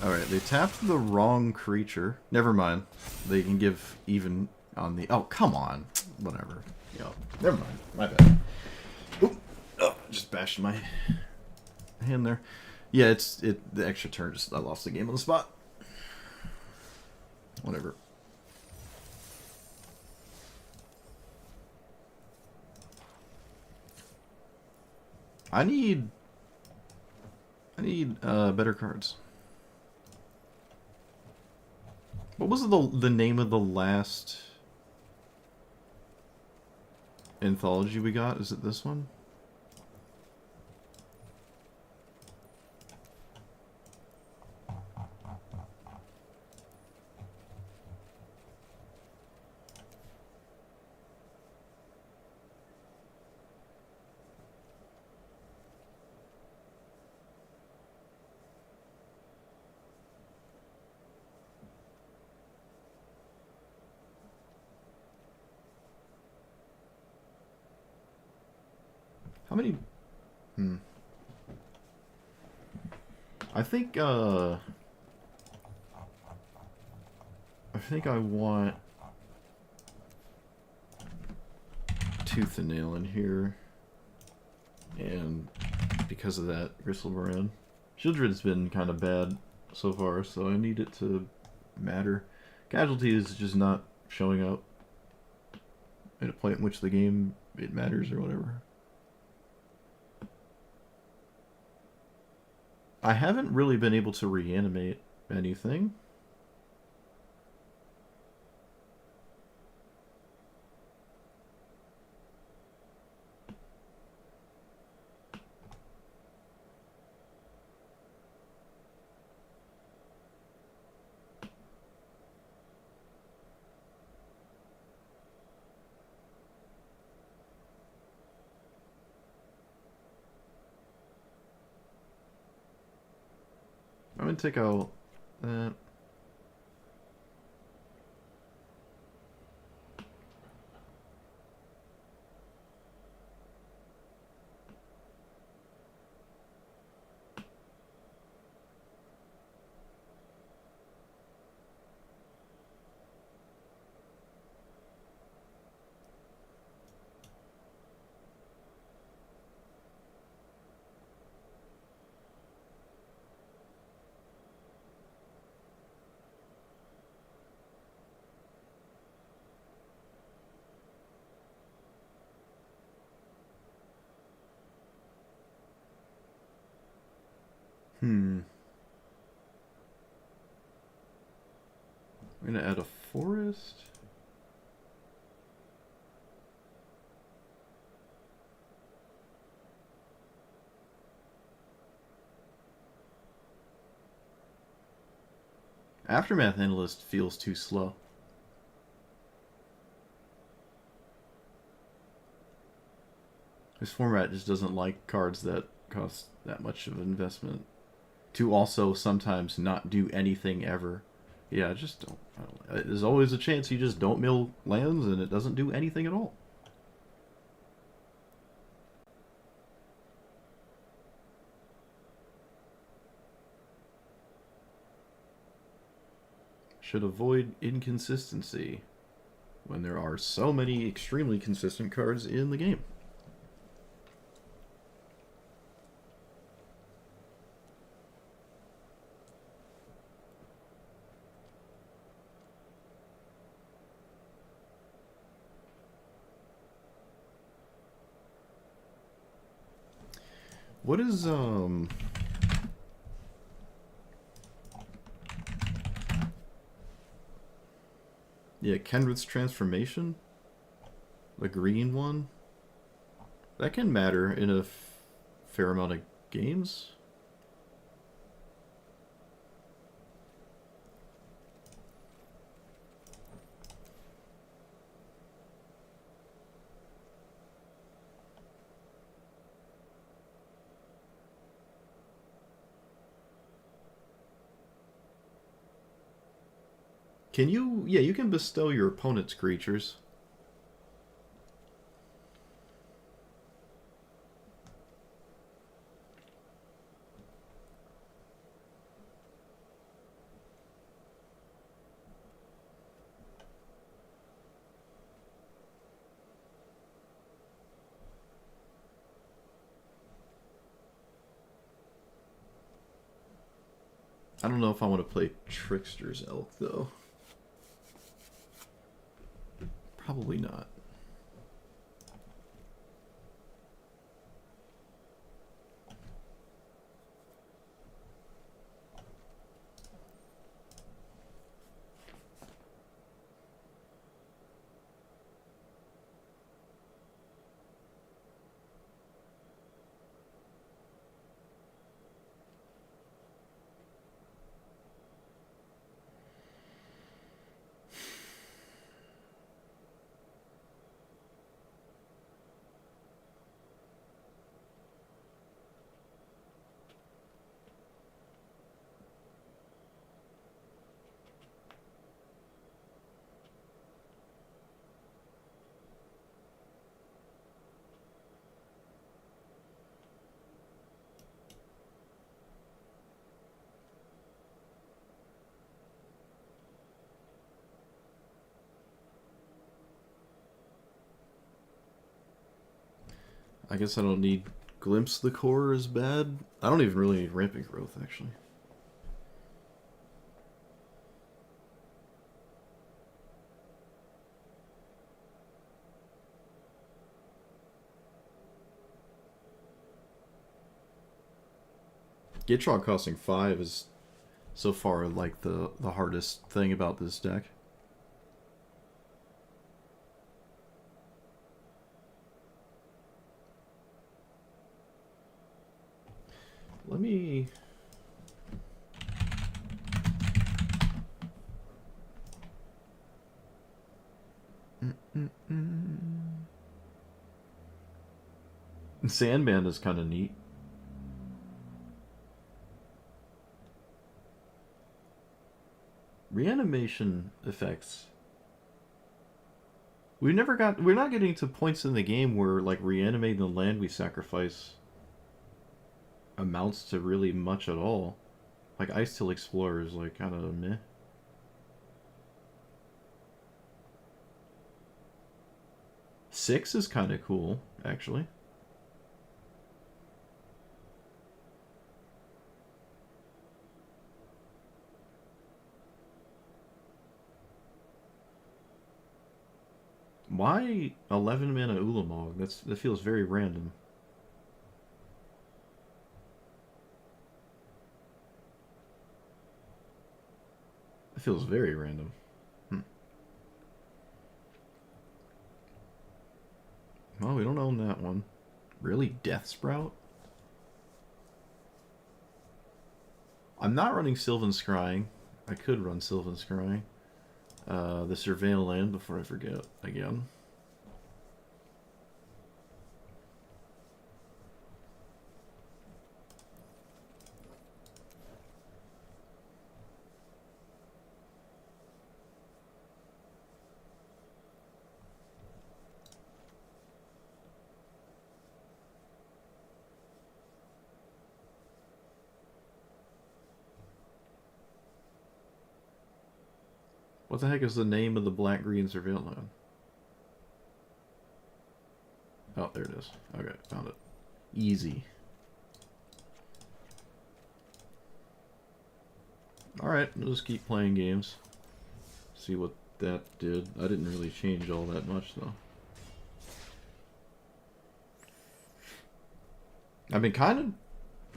Alright, they tapped the wrong creature. Never mind. They can give even on the... Oh, come on. Whatever. Yo, never mind. My bad. Oop. Oh, just bashed my hand there. Yeah, the extra turn, just I lost the game on the spot. Whatever. I need better cards. What was the name of the last anthology we got? Is it this one? How many? I think I want Tooth and Nail in here, and because of that, Gristlebrand. Shieldred's been kind of bad so far, so I need it to matter. Casualty is just not showing up in a point in which the game it matters or whatever. I haven't really been able to reanimate anything. I'm gonna take out that. I'm gonna add a forest. Aftermath Analyst feels too slow. This format just doesn't like cards that cost that much of an investment. To also sometimes not do anything ever. Yeah, just don't. There's always a chance you just don't mill lands and it doesn't do anything at all. Should avoid inconsistency when there are so many extremely consistent cards in the game. What is yeah, Kenrith's transformation? The green one? That can matter in a fair amount of games. Can you... Yeah, you can bestow your opponent's creatures. I don't know if I want to play Trickster's Elk, though. Probably not. I guess I don't need Glimpse the Core as bad. I don't even really need Rampant Growth, actually. Gitrog costing 5 is so far like the hardest thing about this deck. Let me... Sandman is kind of neat. Reanimation effects. We're not getting to points in the game where, like, reanimating the land we sacrifice amounts to really much at all. Like, Icetill Explorer is, like, kind of meh. Six is kind of cool, actually. Why 11 mana Ulamog? That feels very random. It feels very random. Well, we don't own that one. Really? Death Sprout? I'm not running Sylvan Scrying. I could run Sylvan Scrying. The Surveil Land before I forget again. What the heck is the name of the black-green Surveil Land? Oh, there it is. Okay, found it. Easy. Alright, we'll just keep playing games. See what that did. I didn't really change all that much, though. I've been kind of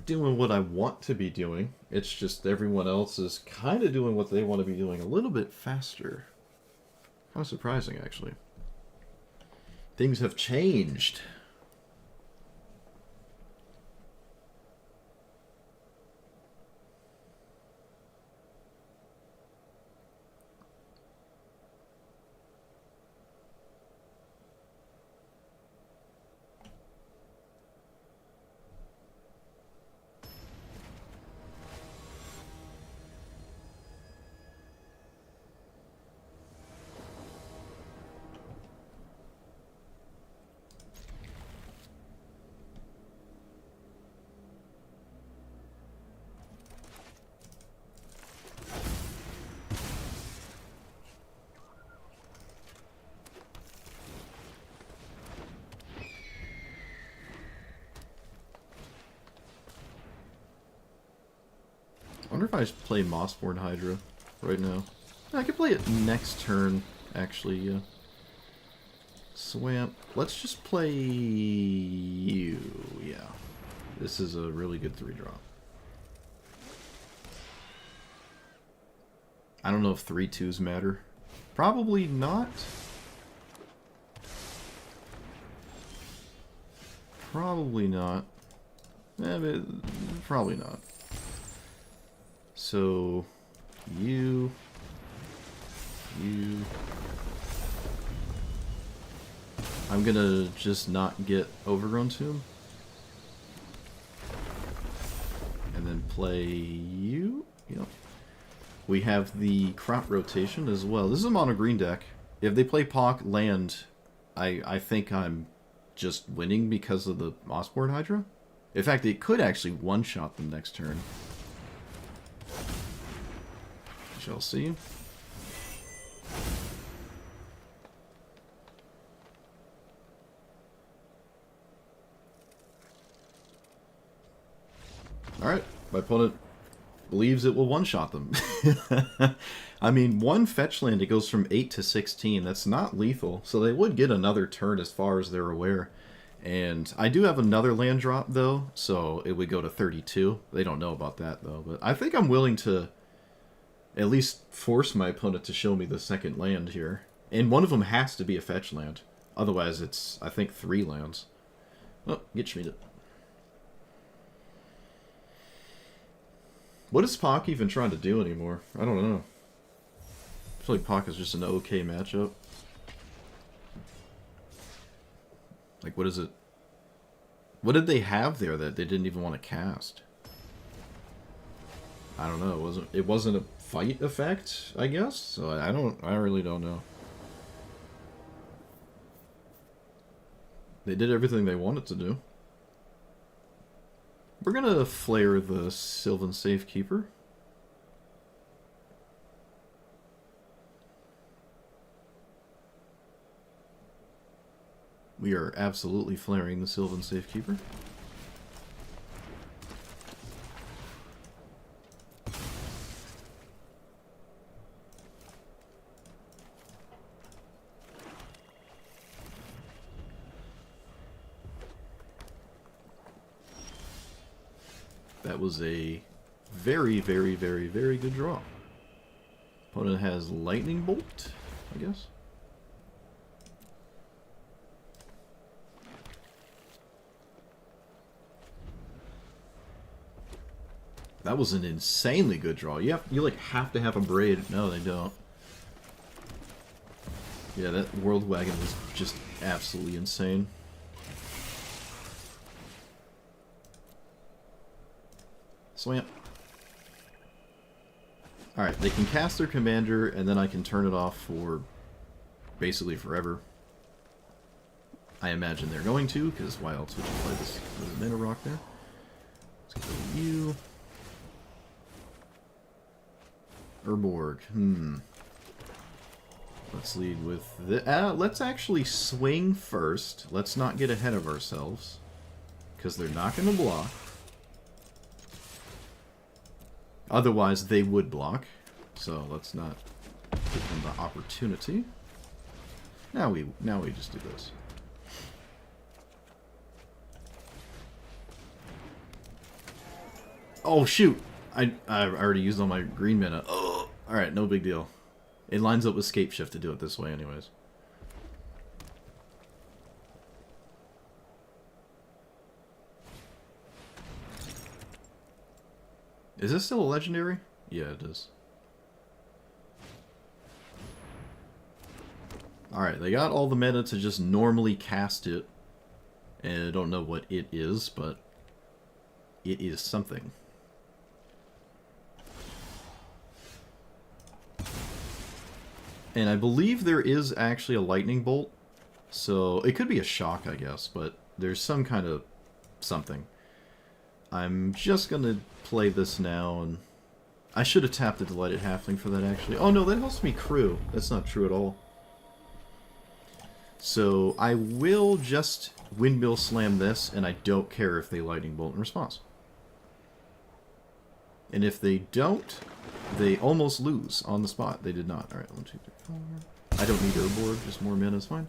doing what I want to be doing. It's just everyone else is kind of doing what they want to be doing a little bit faster. Kind of surprising, actually. Things have changed. I wonder if I should play Mossborn Hydra right now. I could play it next turn, actually, yeah. Swamp. Let's just play you, yeah. This is a really good 3-drop. I don't know if 3/2s matter. Probably not. Probably not. Probably not. So, you. I'm gonna just not get Overgrown Tomb. And then play you. Yep. We have the crop rotation as well. This is a mono green deck. If they play Pock land, I think I'm just winning because of the Mossborn Hydra. In fact, it could actually one-shot them next turn. Shall see. Alright, my opponent believes it will one-shot them. I mean, one fetch land, it goes from 8 to 16. That's not lethal, so they would get another turn as far as they're aware. And I do have another land drop, though, so it would go to 32. They don't know about that, though. But I think I'm willing to at least force my opponent to show me the second land here. And one of them has to be a fetch land. Otherwise, it's, I think, 3 lands. Oh, get Schmied. What is Pock even trying to do anymore? I don't know. I feel like Pock is just an okay matchup. Like, what is it? What did they have there that they didn't even want to cast? I don't know. It wasn't a fight effect, I guess. So I really don't know. They did everything they wanted to do. We're gonna flare the Sylvan Safekeeper. We are absolutely flaring the Sylvan Safekeeper. That was a very, very, very, very good draw. Opponent has Lightning Bolt, I guess. That was an insanely good draw. You like have to have a braid. No, they don't. Yeah, that World Wagon was just absolutely insane. Swamp. Alright, they can cast their commander, and then I can turn it off for basically forever. I imagine they're going to, because why else would you play this Mana Rock there? Let's go to you. Urborg. Let's lead with the. Let's actually swing first. Let's not get ahead of ourselves, because they're not going to block. Otherwise, they would block. So let's not give them the opportunity. Now we just do this. Oh shoot! I already used all my green mana. Oh, all right, no big deal. It lines up with Scape Shift to do it this way, anyways. Is this still a legendary? Yeah, it is. Alright, they got all the mana to just normally cast it. And I don't know what it is, but it is something. And I believe there is actually a lightning bolt. So it could be a shock, I guess, but there's some kind of something. I'm just gonna play this now, and I should have tapped the Delighted Halfling for that, actually. Oh no, that helps me crew. That's not true at all. So I will just Windmill Slam this, and I don't care if they Lightning Bolt in response. And if they don't, they almost lose on the spot. They did not. Alright, 1, 2, 3, 4. I don't need Urborg, just more mana is fine.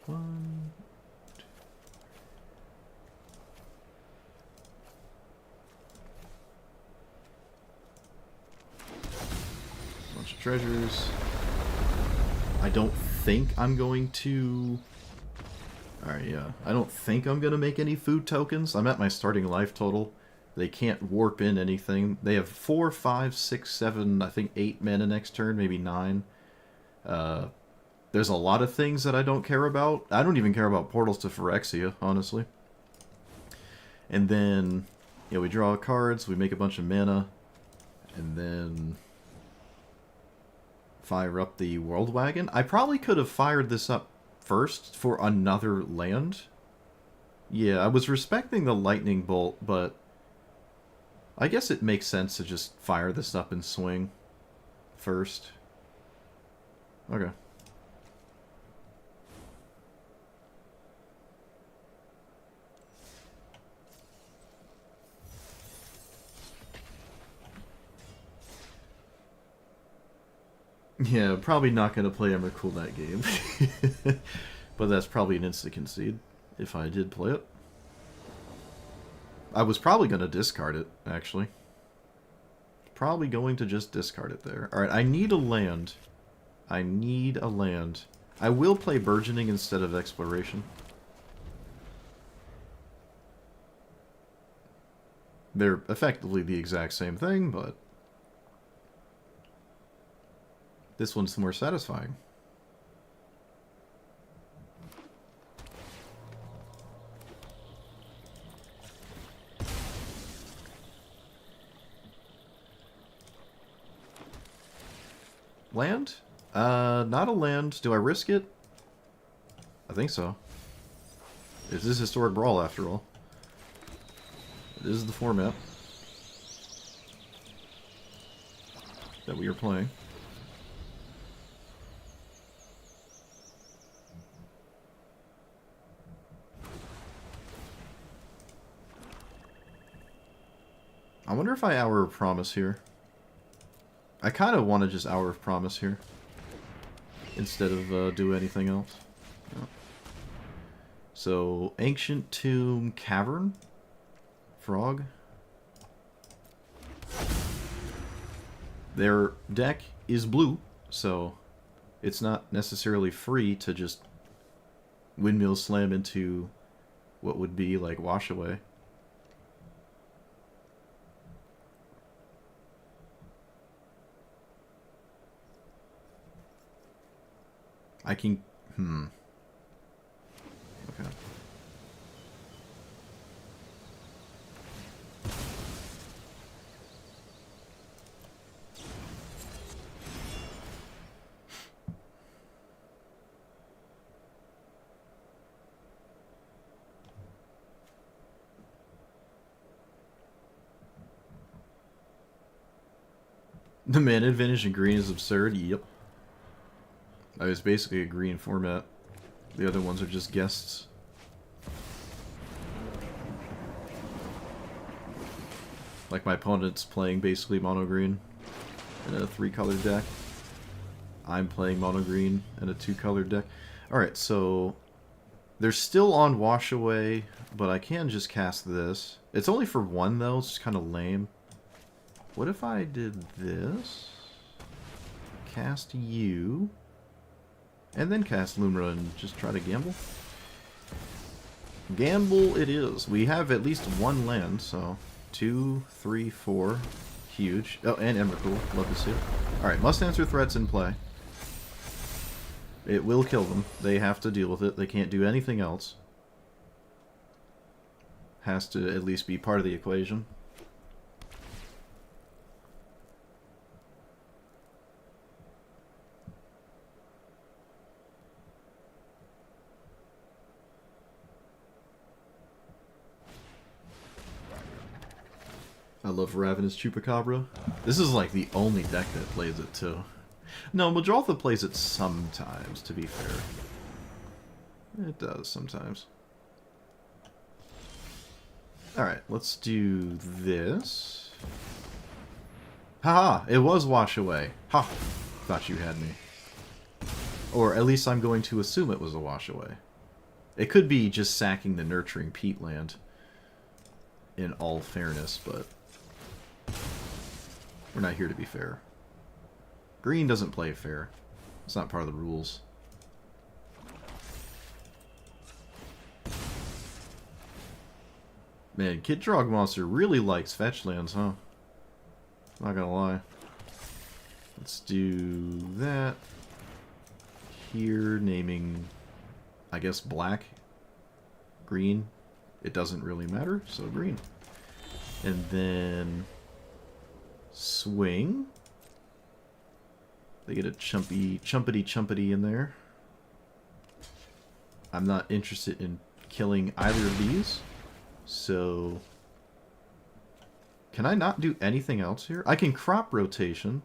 1, bunch of treasures. I don't think I'm going to... Alright, yeah. I don't think I'm going to make any food tokens. I'm at my starting life total. They can't warp in anything. They have 4, 5, 6, 7, I think 8 mana next turn, maybe 9. There's a lot of things that I don't care about. I don't even care about Portals to Phyrexia, honestly. And then, you know, we draw cards, we make a bunch of mana, and then fire up the World Wagon. I probably could have fired this up first for another land. Yeah, I was respecting the Lightning Bolt, but I guess it makes sense to just fire this up and swing first. Okay. Yeah, probably not going to play Emrakul that game. But that's probably an insta-concede if I did play it. I was probably going to discard it, actually. Probably going to just discard it there. Alright, I need a land. I need a land. I will play Burgeoning instead of Exploration. They're effectively the exact same thing, but this one's more satisfying. Land? Not a land. Do I risk it? I think so. It is Historic Brawl, after all. It is the format that we are playing. I wonder if I Hour of Promise here. I kind of want to just Hour of Promise here instead of do anything else. No. So, Ancient Tomb Cavern. Frog. Their deck is blue, so it's not necessarily free to just Windmill Slam into what would be like Wash Away. I can... Okay. The mana advantage in green is absurd. Yep. It's basically a green format. The other ones are just guests. Like my opponent's playing basically mono green in a 3-color deck. I'm playing mono green in a 2-color deck. Alright, so they're still on Wash Away, but I can just cast this. It's only for 1 though, it's just kind of lame. What if I did this? Cast you. And then cast Lumra and just try to gamble? Gamble it is. We have at least 1 land, so 2, 3, 4. Huge. Oh, and Emrakul. Love to see it. Alright, must answer threats in play. It will kill them. They have to deal with it. They can't do anything else. Has to at least be part of the equation. I love Ravenous Chupacabra. This is like the only deck that plays it too. No, Muldrotha plays it sometimes, to be fair. It does sometimes. Alright, let's do this. Haha, it was Wash Away. Ha! Thought you had me. Or at least I'm going to assume it was a Wash Away. It could be just sacking the Nurturing Peatland, in all fairness, but we're not here to be fair. Green doesn't play fair. It's not part of the rules. Man, Kid Drog Monster really likes fetch lands, huh? Not gonna lie. Let's do that. Here, naming, I guess, black. Green. It doesn't really matter, so green. And then swing. They get a chumpity in there. I'm not interested in killing either of these. So can I not do anything else here? I can crop rotation.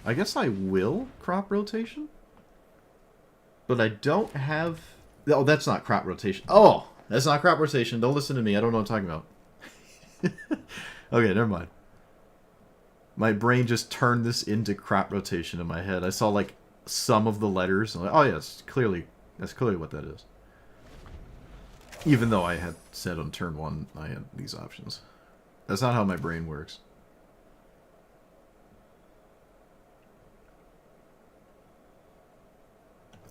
I guess I will crop rotation. But I don't have... Oh, that's not crop rotation. Oh, that's not crop rotation. Don't listen to me. I don't know what I'm talking about. Okay, never mind. My brain just turned this into crop rotation in my head. I saw like some of the letters. I'm like, oh yes, that's clearly what that is. Even though I had said on turn 1 I had these options. That's not how my brain works.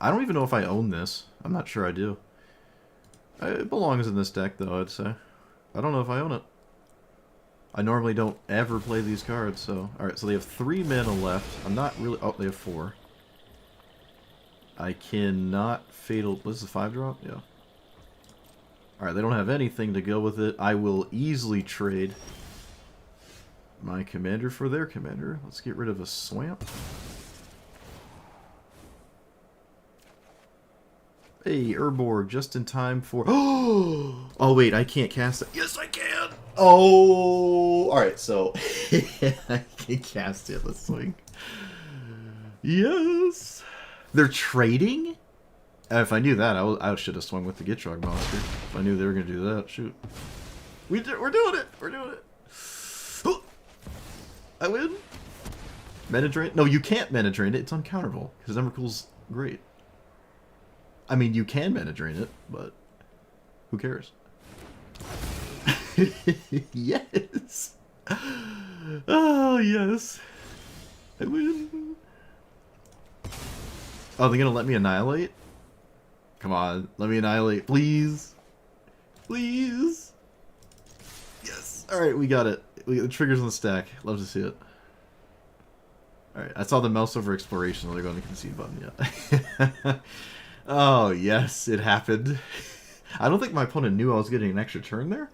I don't even know if I own this. I'm not sure I do. It belongs in this deck though, I'd say. I don't know if I own it. I normally don't ever play these cards, so... Alright, so they have 3 mana left. I'm not really... Oh, they have 4. I cannot Fatal... What is the 5-drop? Yeah. Alright, they don't have anything to go with it. I will easily trade my commander for their commander. Let's get rid of a Swamp. Hey, Urborg, just in time for... Oh, wait, I can't cast it. Yes, I can! Oh! Alright, so... I can cast it. Let's swing. Yes! They're trading? If I knew that, I should have swung with the Gitrog monster. If I knew they were going to do that, shoot. We're doing it! We're doing it! I win! Mana Drain? No, you can't Mana Drain it. It's uncounterable. Because Emrakul's great. I mean, you can Mana Drain it, but who cares? Yes! Oh, yes. I win. Oh, they're gonna let me annihilate? Come on, let me annihilate, please. Please. Yes. Alright, we got it. We got the triggers on the stack. Love to see it. Alright, I saw the mouse over exploration. They're going to concede button yet. Oh, yes, it happened. I don't think my opponent knew I was getting an extra turn there.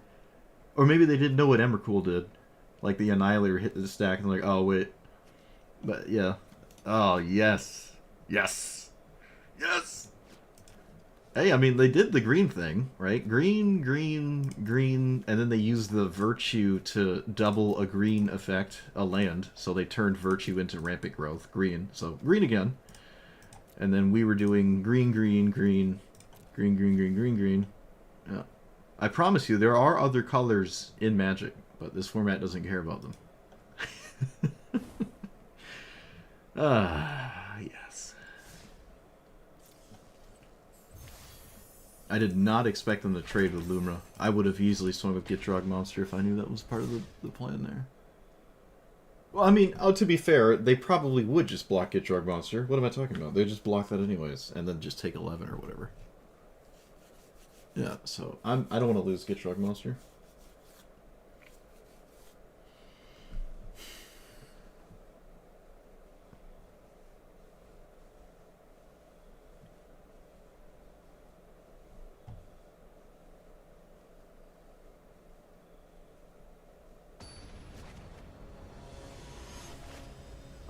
Or maybe they didn't know what Emrakul did. Like, the Annihilator hit the stack and they're like, oh, wait. But, yeah. Oh, yes. Yes! Yes! Hey, I mean, they did the green thing, right? Green, green, green, and then they used the Virtue to double a green effect, a land. So they turned Virtue into Rampant Growth, green. So, green again. And then we were doing green, green, green, green, green, green, green, green. Yeah. I promise you, there are other colors in Magic, but this format doesn't care about them. Yes. I did not expect them to trade with Lumra. I would have easily swung with Gitrog Monster if I knew that was part of the plan there. Well, I mean, to be fair, they probably would just block Gitrog Monster. What am I talking about? They just block that anyways, and then just take 11 or whatever. Yeah, so I don't want to lose Gitrog Monster.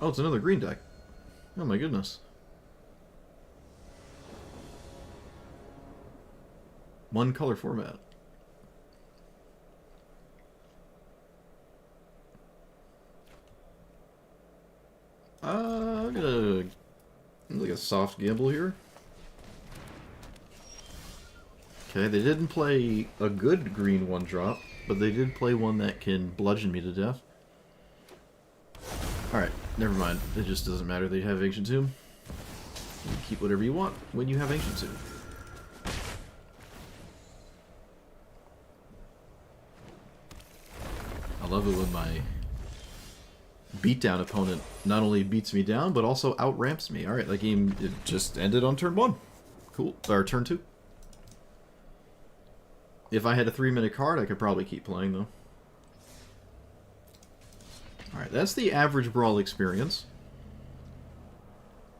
Oh, it's another green deck. Oh my goodness. One color format. I'm gonna like a soft gamble here. Okay, they didn't play a good green 1-drop, but they did play one that can bludgeon me to death. Alright, never mind. It just doesn't matter that you have Ancient Tomb. You can keep whatever you want when you have Ancient Tomb. I love it when my beatdown opponent not only beats me down, but also outramps me. Alright, that game it just ended on turn 1. Cool. Or turn 2. If I had a 3-minute card, I could probably keep playing, though. Alright, that's the average Brawl experience.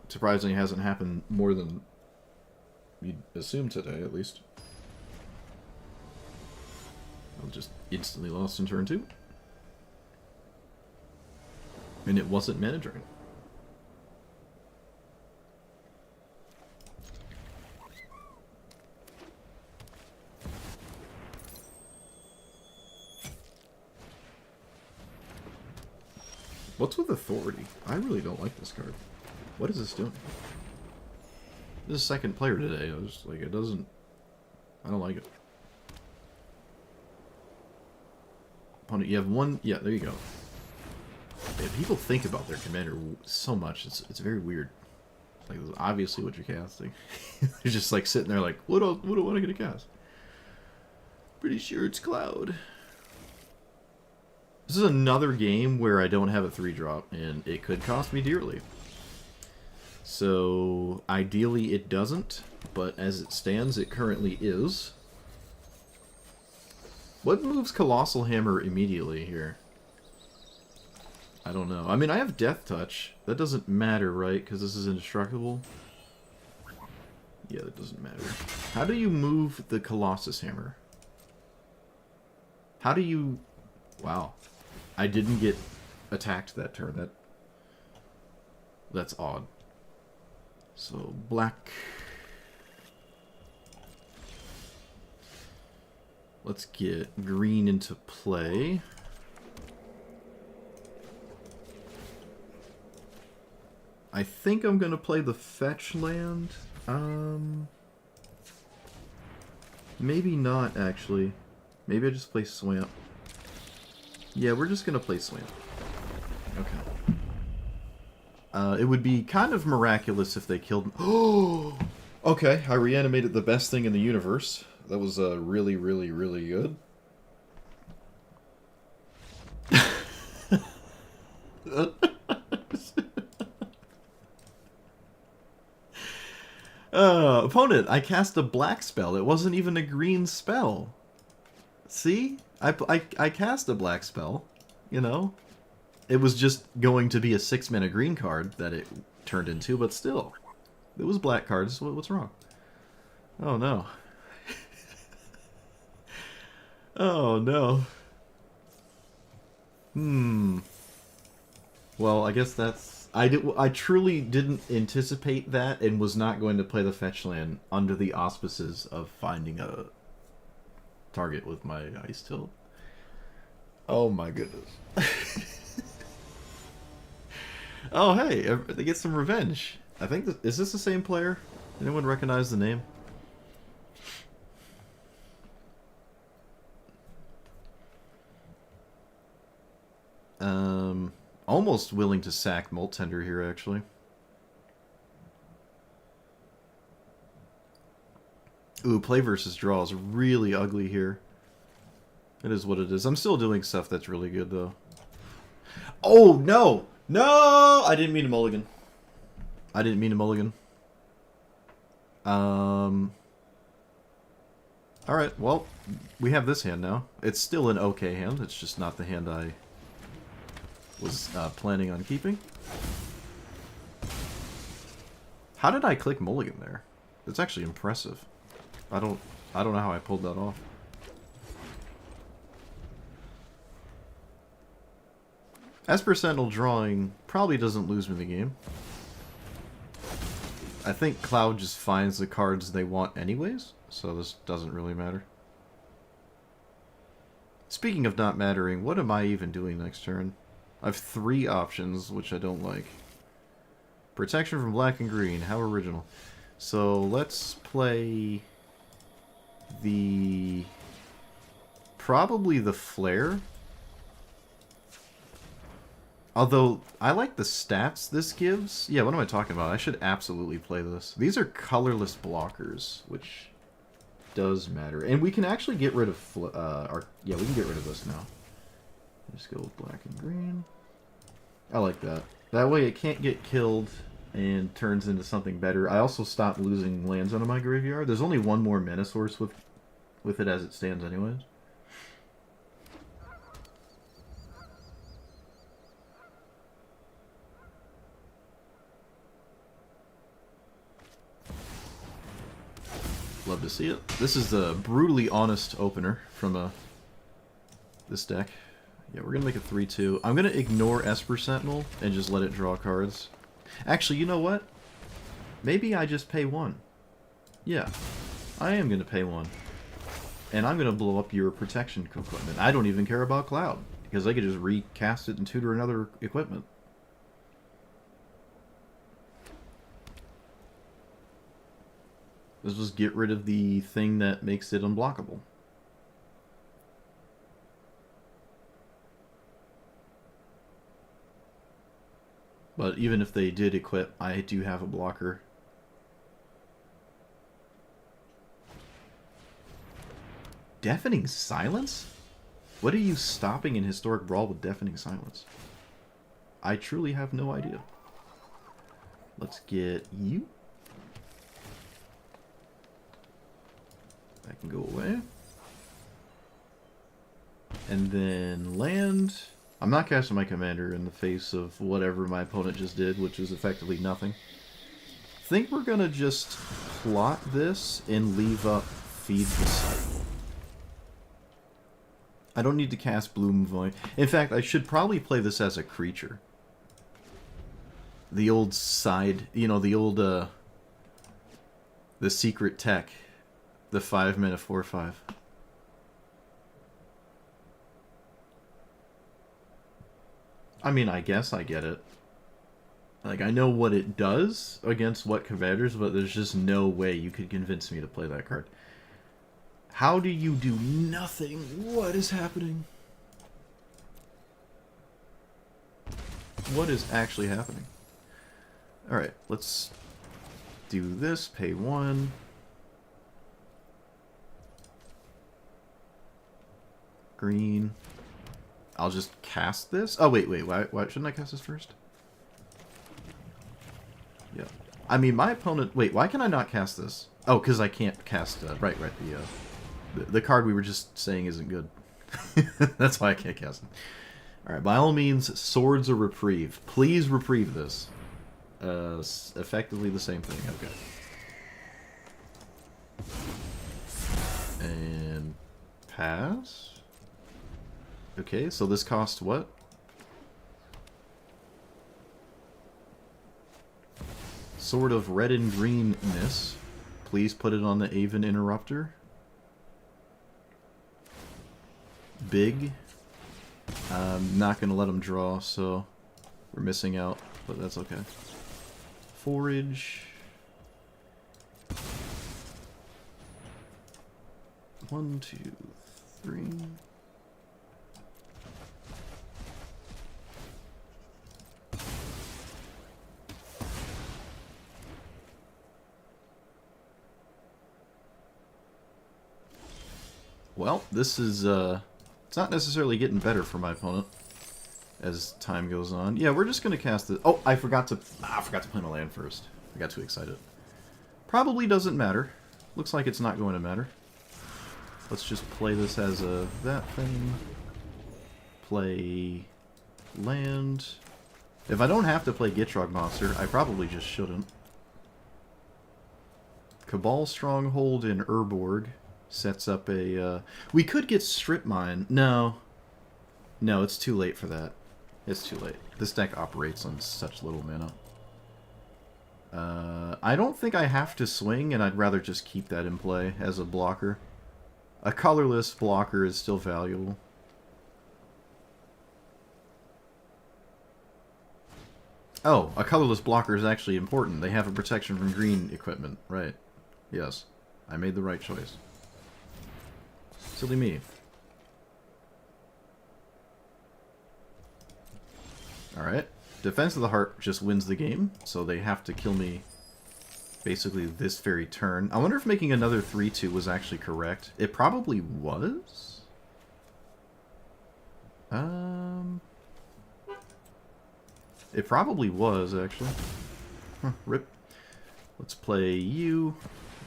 Surprisingly, it hasn't happened more than you'd assume today, at least. I just instantly lost in turn 2. And it wasn't Mana Drain. What's with Authority? I really don't like this card. What is this doing? This is second player today. I was like, it doesn't... I don't like it. Opponent, you have one... Yeah, there you go. Yeah, people think about their commander so much. It's very weird. Like, this is obviously what you're casting. You're just like sitting there like, what do I get to cast? Pretty sure it's Cloud. This is another game where I don't have a 3-drop, and it could cost me dearly. So, ideally it doesn't, but as it stands, it currently is. What moves Colossal Hammer immediately here? I don't know. I mean, I have Death Touch. That doesn't matter, right? Because this is indestructible. Yeah, that doesn't matter. How do you move the Colossus Hammer? How do you... Wow. I didn't get attacked that turn. That's odd. So, black... Let's get green into play. I think I'm gonna play the fetch land. Maybe not, actually. Maybe I just play Swamp. Yeah, we're just gonna play Swamp. Okay. It would be kind of miraculous if they killed... Oh! Okay, I reanimated the best thing in the universe. That was really, really, really good. Opponent, I cast a black spell. It wasn't even a green spell. See? I cast a black spell, you know? It was just going to be a 6-mana green card that it turned into, but still. It was black cards. What's wrong? Oh, no. Oh, no. Well, I guess that's... I truly didn't anticipate that and was not going to play the fetch land under the auspices of finding a target with my Ice Tilt. Oh my goodness. Oh, hey, they get some revenge. I think... Is this the same player? Anyone recognize the name? Almost willing to sack Molt Tender here, actually. Ooh, play versus draw is really ugly here. It is what it is. I'm still doing stuff that's really good, though. Oh, no! No! I didn't mean to mulligan. I didn't mean to mulligan. Alright, well, we have this hand now. It's still an okay hand. It's just not the hand I was planning on keeping. How did I click mulligan there? It's actually impressive. I don't know how I pulled that off. Esper Sentinel drawing probably doesn't lose me the game. I think Cloud just finds the cards they want anyways, so this doesn't really matter. Speaking of not mattering, what am I even doing next turn? I have 3 options, which I don't like. Protection from black and green, how original. So let's play the... probably the Flare. Although, I like the stats this gives. Yeah, what am I talking about? I should absolutely play this. These are colorless blockers, which does matter. And we can actually get rid of... yeah, we can get rid of this now. Just go with black and green. I like that. That way it can't get killed and turns into something better. I also stopped losing lands out of my graveyard. There's only one more mana source with it as it stands anyways. Love to see it. This is a brutally honest opener from this deck. Yeah, we're going to make a 3-2. I'm going to ignore Esper Sentinel and just let it draw cards. Actually, you know what? Maybe I just pay 1. Yeah, I am going to pay 1. And I'm going to blow up your protection equipment. I don't even care about Cloud, because I could just recast it and tutor another equipment. Let's just get rid of the thing that makes it unblockable. But even if they did equip, I do have a blocker. Deafening Silence? What are you stopping in Historic Brawl with Deafening Silence? I truly have no idea. Let's get you. That can go away. And then land. I'm not casting my commander in the face of whatever my opponent just did, which is effectively nothing. I think we're going to just plot this and leave up Feed the Cycle. I don't need to cast Bloom Void. In fact, I should probably play this as a creature. The old side, you know, the old, the secret tech. The 5-mana 4/5. I mean, I guess I get it. Like, I know what it does against what commanders, but there's just no way you could convince me to play that card. How do you do nothing? What is happening? What is actually happening? Alright, let's do this. Pay 1. Green. I'll just cast this. Oh, wait. Why shouldn't I cast this first? Yeah. I mean, my opponent... Wait, why can I not cast this? Oh, because I can't cast... Right. The card we were just saying isn't good. That's why I can't cast it. Alright, by all means, Swords of Reprieve. Please reprieve this. Effectively the same thing. Okay. And... pass? Okay, so this costs what? Sword of Red and Greenness. Please put it on the Aven Interrupter. Big. I'm not going to let him draw, so we're missing out, but that's okay. Forage. 1, 2, 3. Well, this is, it's not necessarily getting better for my opponent as time goes on. Yeah, we're just going to cast it. Oh, I forgot to play my land first. I got too excited. Probably doesn't matter. Looks like it's not going to matter. Let's just play this as a that thing. Play land. If I don't have to play Gitrog Monster, I probably just shouldn't. Cabal Stronghold in Urborg sets up a... we could get Strip Mine. No. No, it's too late for that. It's too late. This deck operates on such little mana. I don't think I have to swing, and I'd rather just keep that in play as a blocker. A colorless blocker is still valuable. Oh, a colorless blocker is actually important. They have a protection from green equipment. Right. Yes. I made the right choice. Silly me. Alright. Defense of the Heart just wins the game, so they have to kill me basically this very turn. I wonder if making another 3-2 was actually correct. It probably was? It probably was, actually. Huh, rip. Let's play you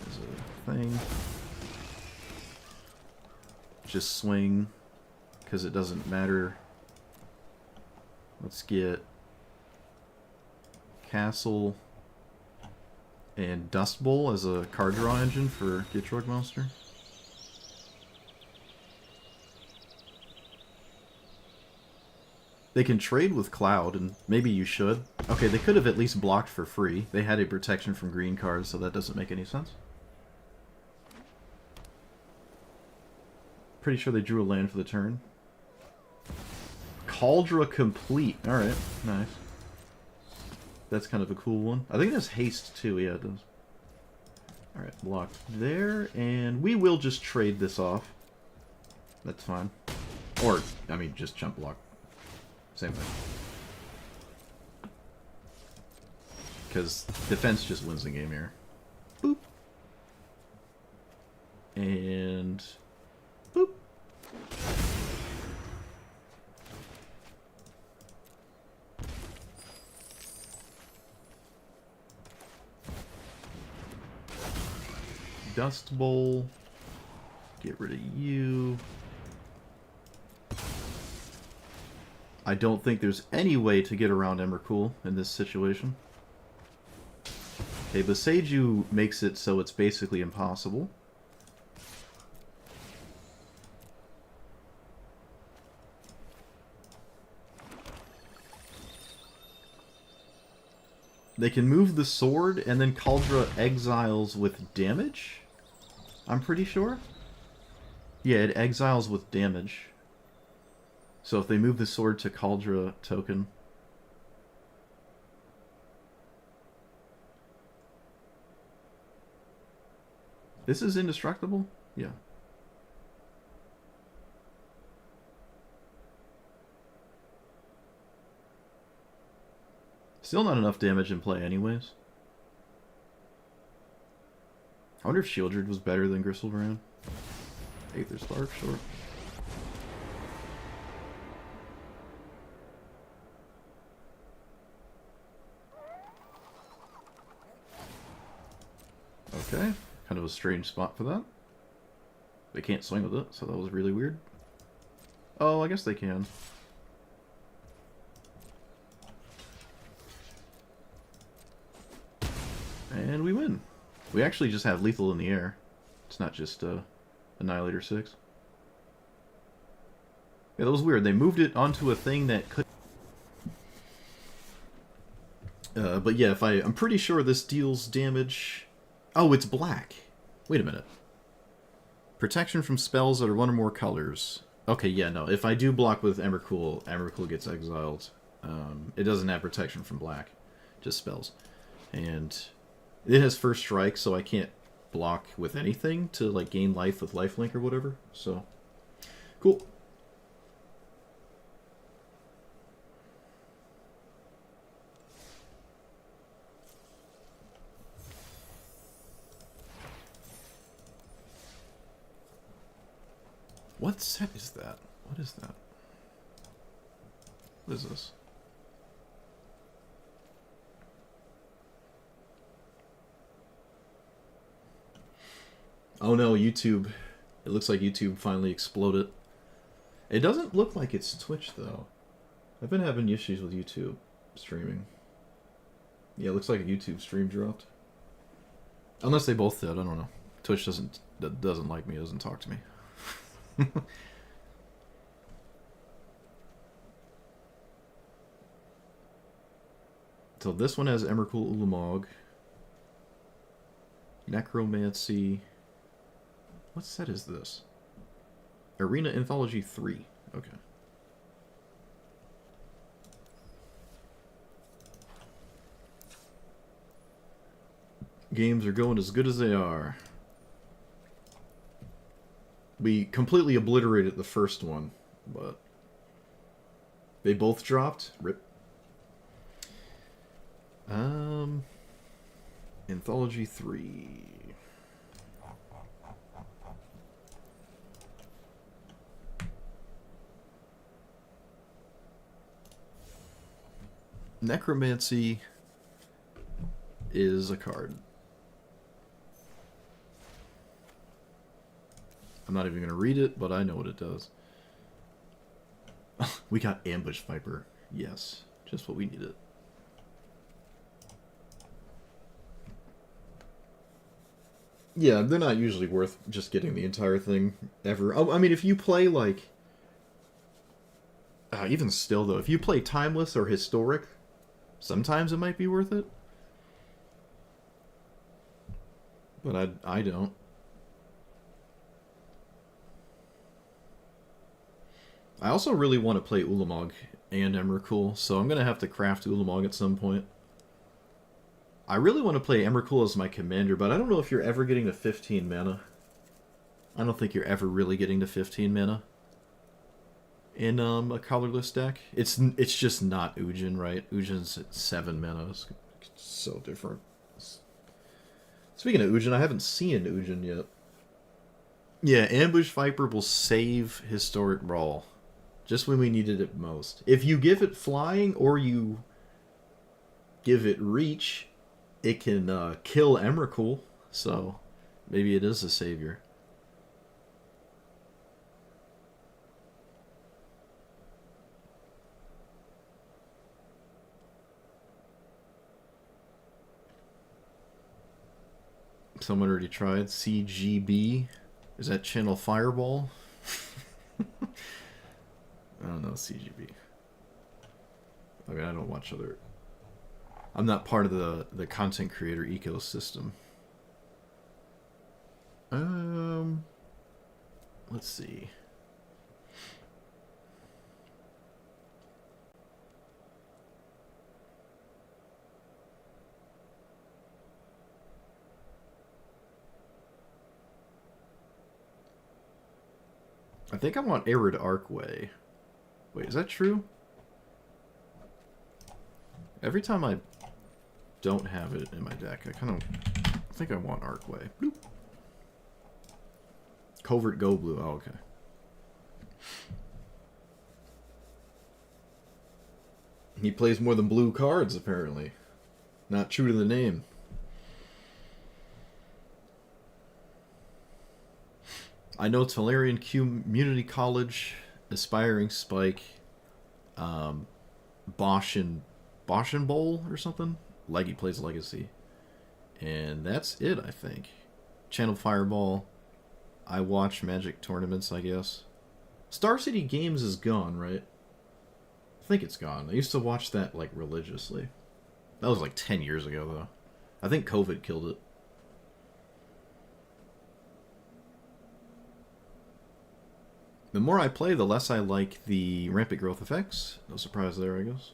as a thing. Just swing, because it doesn't matter. Let's get Castle and Dust Bowl as a card draw engine for Gitrog Monster. They can trade with Cloud, and maybe you should. Okay, they could have at least blocked for free. They had a protection from green cards, so that doesn't make any sense. Pretty sure they drew a land for the turn. Kaldra Complete. Alright, nice. That's kind of a cool one. I think it has haste too. Yeah, it does. Alright, blocked there. And we will just trade this off. That's fine. Or, I mean, just jump block. Same thing. Because defense just wins the game here. Boop. And... boop. Dust Bowl. Get rid of you. I don't think there's any way to get around Emrakul in this situation. Okay, Boseiju makes it so it's basically impossible. They can move the sword, and then Kaldra exiles with damage? I'm pretty sure? Yeah, it exiles with damage. So if they move the sword to Kaldra token... This is indestructible? Yeah. Still not enough damage in play anyways. I wonder if Shieldred was better than Griselbrand. Aether Spark, sure. Okay, kind of a strange spot for that. They can't swing with it, so that was really weird. Oh, I guess they can. And we win. We actually just have lethal in the air. It's not just Annihilator 6. Yeah, that was weird. They moved it onto a thing that could... but yeah, I'm pretty sure this deals damage... Oh, it's black. Wait a minute. Protection from spells that are one or more colors. Okay, yeah, no. If I do block with Emrakul, Emrakul gets exiled. It doesn't have protection from black. Just spells. And it has first strike, so I can't block with anything to like gain life with lifelink or whatever. So, cool. What set is that? What is that? What is this? Oh no, YouTube. It looks like YouTube finally exploded. It doesn't look like it's Twitch, though. I've been having issues with YouTube streaming. Yeah, it looks like a YouTube stream dropped. Unless they both did, I don't know. Twitch doesn't like me, doesn't talk to me. So this one has Emrakul Ulamog. Necromancy. What set is this? Arena Anthology 3. Okay. Games are going as good as they are. We completely obliterated the first one, but they both dropped. Rip. Anthology 3. Necromancy is a card. I'm not even going to read it, but I know what it does. We got Ambush Viper. Yes, just what we needed. Yeah, they're not usually worth just getting the entire thing ever. Oh, I mean, if you play, like... even still, though, if you play Timeless or Historic, sometimes it might be worth it. But I don't. I also really want to play Ulamog and Emrakul, so I'm going to have to craft Ulamog at some point. I really want to play Emrakul as my commander, but I don't know if you're ever getting to 15 mana. I don't think you're ever really getting to 15 mana in a colorless deck. It's just not Ujin, right? Ujin's at 7 mana. It's so different. Speaking of Ujin, I haven't seen Ujin yet. Yeah, Ambush Viper will save Historic Brawl. Just when we needed it most. If you give it flying or you give it reach, it can kill Emrakul, so maybe it is a savior. Someone already tried CGB. Is that Channel Fireball? I don't know, CGB. I mean, I don't watch other... I'm not part of the content creator ecosystem. Let's see. I think I want Arid Arcway. Wait, is that true? Every time I don't have it in my deck, I kind of think I want Arcway. Bloop. Covert Go Blue. Oh, okay. He plays more than blue cards, apparently. Not true to the name. I know Tolarian Community College, Aspiring Spike, Bosch and Bowl or something. Leggy plays Legacy. And that's it, I think. Channel Fireball. I watch Magic tournaments, I guess. Star City Games is gone, right? I think it's gone. I used to watch that, like, religiously. That was like 10 years ago, though. I think COVID killed it. The more I play, the less I like the rampant growth effects. No surprise there, I guess.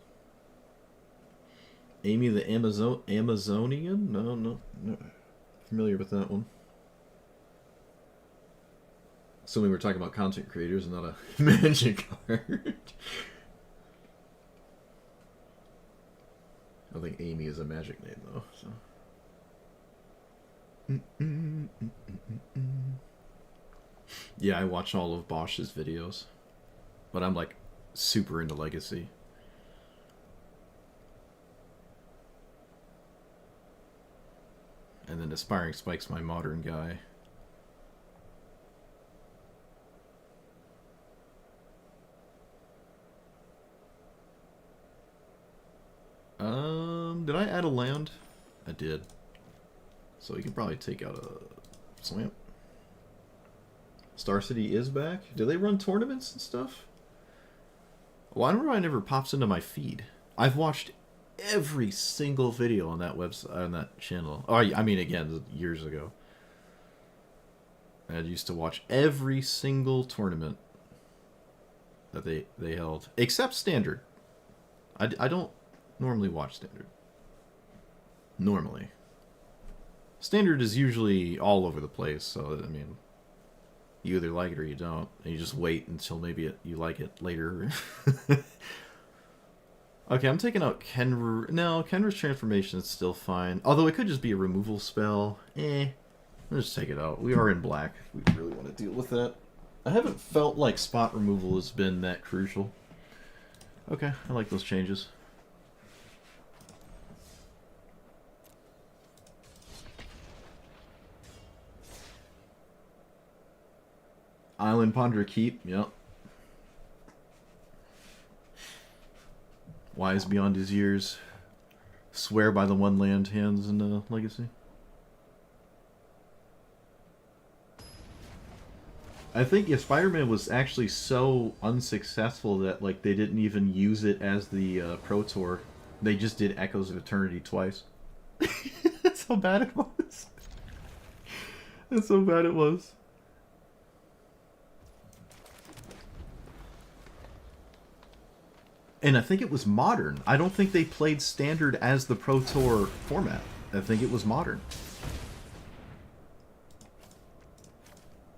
Amy the Amazonian? No. Familiar with that one. Assuming we're talking about content creators and not a Magic card. I don't think Amy is a Magic name, though. So. Yeah, I watch all of Bosch's videos. But I'm, like, super into Legacy. And then Aspiring Spike's my modern guy. Did I add a land? I did. So you can probably take out a Swamp. Star City is back? Do they run tournaments and stuff? Why never pops into my feed? I've watched every single video on that website, on that channel. Oh, I mean, again, years ago. I used to watch every single tournament that they held, except Standard. I don't normally watch Standard. Normally. Standard is usually all over the place, so, I mean, you either like it or you don't. And you just wait until maybe you like it later. Okay, I'm taking out Kenra. No, Kenra's transformation is still fine. Although it could just be a removal spell. I'll just take it out. We are in black if we really want to deal with that. I haven't felt like spot removal has been that crucial. Okay, I like those changes. Island Ponder Keep, yep. Wise beyond his years. Swear by the one land hands in Legacy. I think Spider-Man was actually so unsuccessful that like they didn't even use it as the Pro Tour. They just did Echoes of Eternity twice. That's how bad it was. That's how bad it was. And I think it was Modern. I don't think they played Standard as the Pro Tour format. I think it was Modern.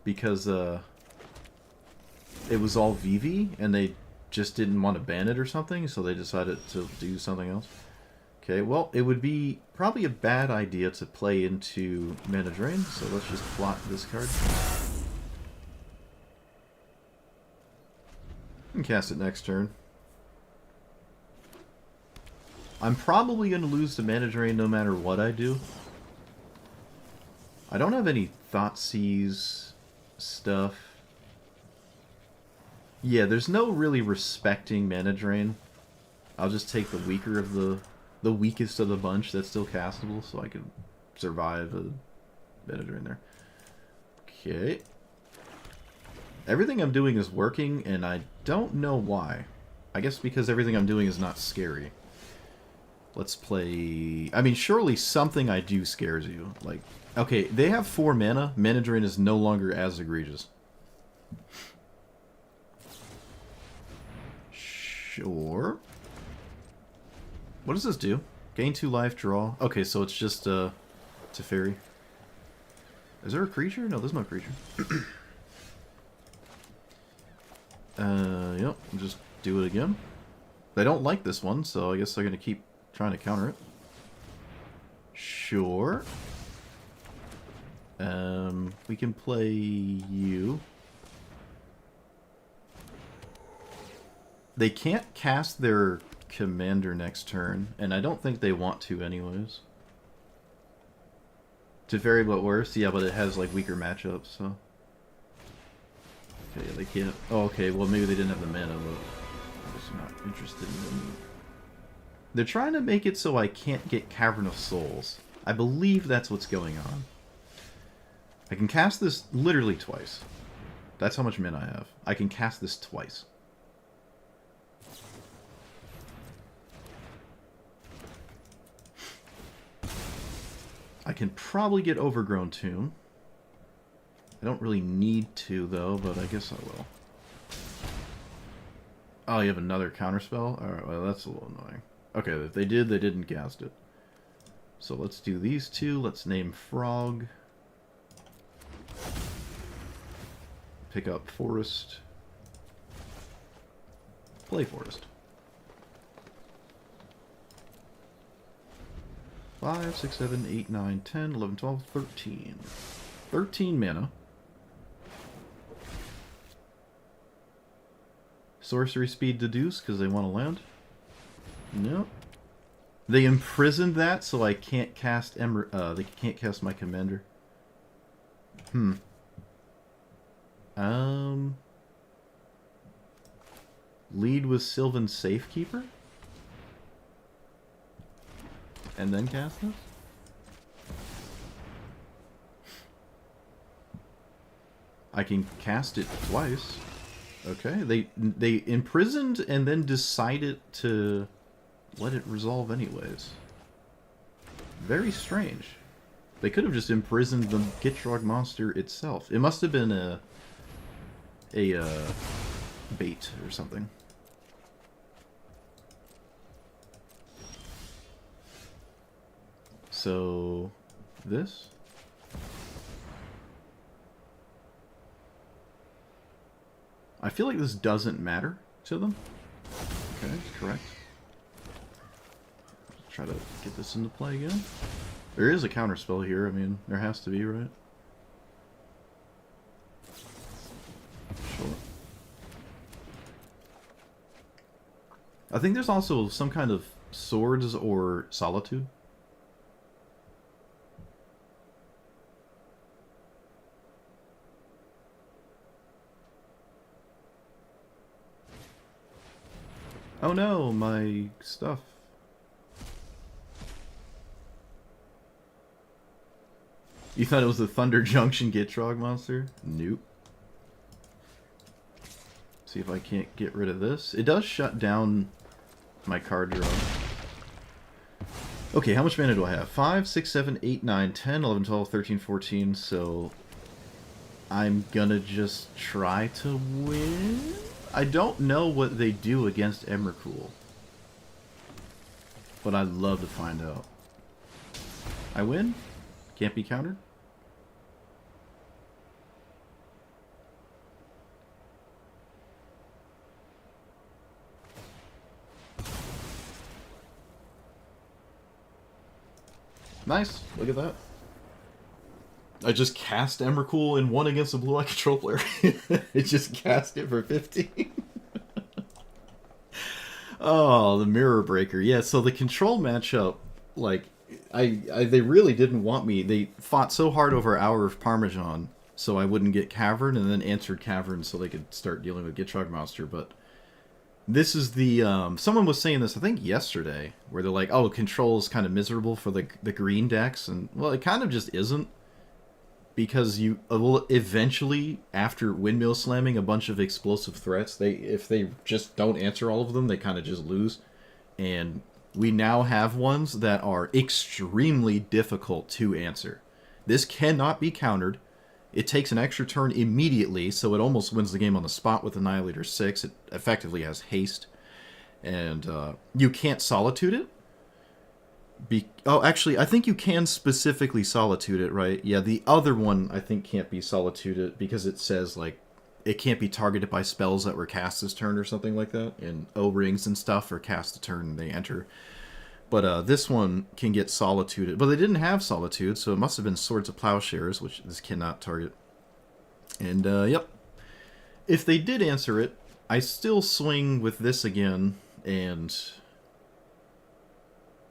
Because it was all VV, and they just didn't want to ban it or something, so they decided to do something else. Okay, well, it would be probably a bad idea to play into Mana Drain, so let's just plot this card. And cast it next turn. I'm probably going to lose to Mana Drain no matter what I do. I don't have any Thoughtseize stuff. Yeah, there's no really respecting Mana Drain. I'll just take the weaker of the weakest of the bunch that's still castable, so I can survive a Mana Drain there. Okay. Everything I'm doing is working, and I don't know why. I guess because everything I'm doing is not scary. Let's play... I mean, surely something I do scares you. Like, okay, they have 4 mana. Mana Drain is no longer as egregious. Sure. What does this do? Gain 2 life, draw. Okay, so it's just Teferi. Is there a creature? No, there's no creature. Yep, just do it again. They don't like this one, so I guess they're gonna keep trying to counter it. Sure. We can play you. They can't cast their commander next turn, and I don't think they want to anyways. To vary but worse, yeah, but it has like weaker matchups, so. Okay, they can't. Oh, okay, well maybe they didn't have the mana, but I'm just not interested in them. They're trying to make it so I can't get Cavern of Souls. I believe that's what's going on. I can cast this literally twice. That's how much mana I have. I can cast this twice. I can probably get Overgrown Tomb. I don't really need to, though, but I guess I will. Oh, you have another counterspell? Alright, well, that's a little annoying. Okay, if they did, they didn't cast it. So let's do these two. Let's name Frog. Pick up Forest. Play Forest. 5, 6, 7, 8, 9, 10, 11, 12, 13. 13 mana. Sorcery speed deduce because they want to land. Nope. They imprisoned that so I can't cast they can't cast my commander. Lead with Sylvan Safekeeper? And then cast this? I can cast it twice. Okay, they imprisoned and then decided to let it resolve anyways. Very strange. They could have just imprisoned the Gitrog monster itself. It must have been a bait or something. So, this? I feel like this doesn't matter to them. Okay, correct. Let's try to get this into play again. There is a counterspell here, I mean, there has to be, right? Sure. I think there's also some kind of swords or solitude. Oh no, my stuff. You thought it was the Thunder Junction Gitrog monster? Nope. See if I can't get rid of this. It does shut down my card draw. Okay, how much mana do I have? 5, 6, 7, 8, 9, 10, 11, 12, 13, 14, so I'm gonna just try to win? I don't know what they do against Emrakul, but I'd love to find out. I win? Can't be countered? Nice, look at that. I just cast Emrakul and won against a blue-eye control player. It just cast it for 15. Oh, the Mirror Breaker. Yeah, so the control matchup, like, they really didn't want me. They fought so hard over Hour of Parmesan so I wouldn't get Cavern, and then answered Cavern so they could start dealing with Gitrog Monster, but this is the, someone was saying this, I think yesterday, where they're like, oh, control is kind of miserable for the green decks, and, well, it kind of just isn't. Because you will eventually, after windmill slamming a bunch of explosive threats, if they just don't answer all of them, they kind of just lose. And we now have ones that are extremely difficult to answer. This cannot be countered. It takes an extra turn immediately, so it almost wins the game on the spot with Annihilator 6. It effectively has haste. And you can't Solitude it. Oh, actually, I think you can specifically Solitude it, right? Yeah, the other one I think can't be Solitude it because it says, like, it can't be targeted by spells that were cast this turn or something like that. And O-rings and stuff are cast a turn and they enter. But this one can get Solitude. But they didn't have Solitude, so it must have been Swords of Plowshares, which this cannot target. And, yep. If they did answer it, I still swing with this again, and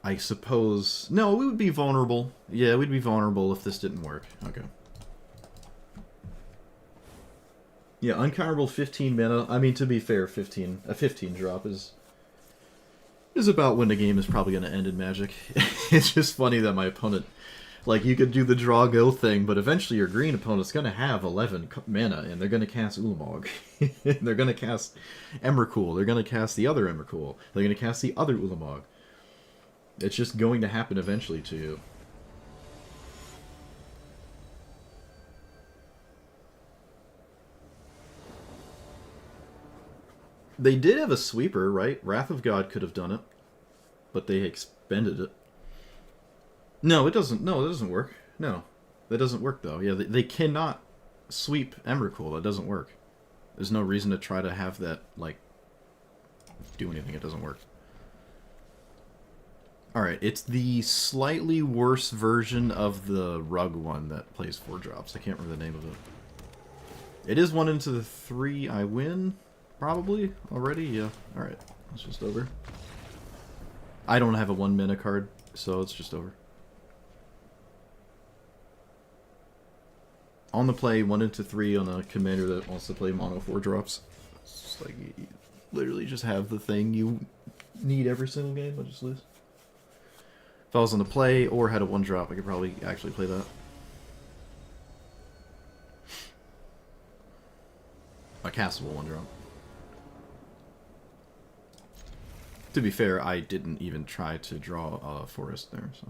I suppose... No, we would be vulnerable. Yeah, we'd be vulnerable if this didn't work. Okay. Yeah, uncounterable 15 mana. I mean, to be fair, a 15 drop is about when the game is probably going to end in Magic. It's just funny that my opponent... Like, you could do the draw-go thing, but eventually your green opponent's going to have 11 mana, and they're going to cast Ulamog. They're going to cast Emrakul. They're going to cast the other Emrakul. They're going to cast the other Ulamog. It's just going to happen eventually to you. They did have a sweeper, right? Wrath of God could have done it, but they expended it. No, it doesn't. No, it doesn't work. No, that doesn't work though. Yeah, they cannot sweep Emrakul. That doesn't work. There's no reason to try to have that like do anything. It doesn't work. All right, it's the slightly worse version of the rug one that plays 4 drops. I can't remember the name of it. It is 1 into the 3. I win probably already. Yeah. All right, it's just over. I don't have a 1 mana card, so it's just over. On the play, 1 into 3 on a commander that wants to play mono 4 drops. It's just like, you literally just have the thing you need every single game, but just lose. If I was on the play or had a 1 drop, I could probably actually play that. A castable 1 drop. To be fair, I didn't even try to draw a forest there, so...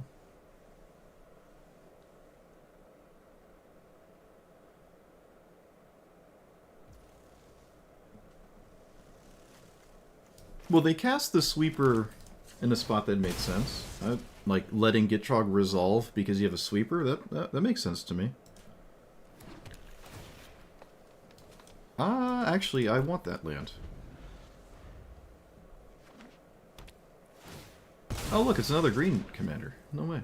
Well, they cast the sweeper in a spot that made sense. Like letting Gitrog resolve because you have a sweeper. That makes sense to me. Actually, I want that land. Oh, look, it's another green commander. No way.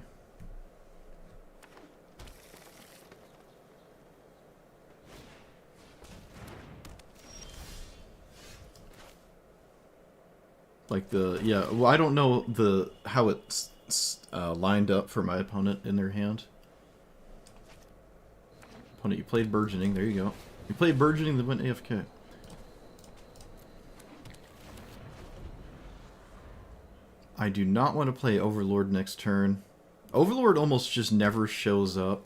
Like yeah, well, I don't know how it's lined up for my opponent in their hand. Opponent, you played Burgeoning, there you go. You played Burgeoning, then went AFK. I do not want to play Overlord next turn. Overlord almost just never shows up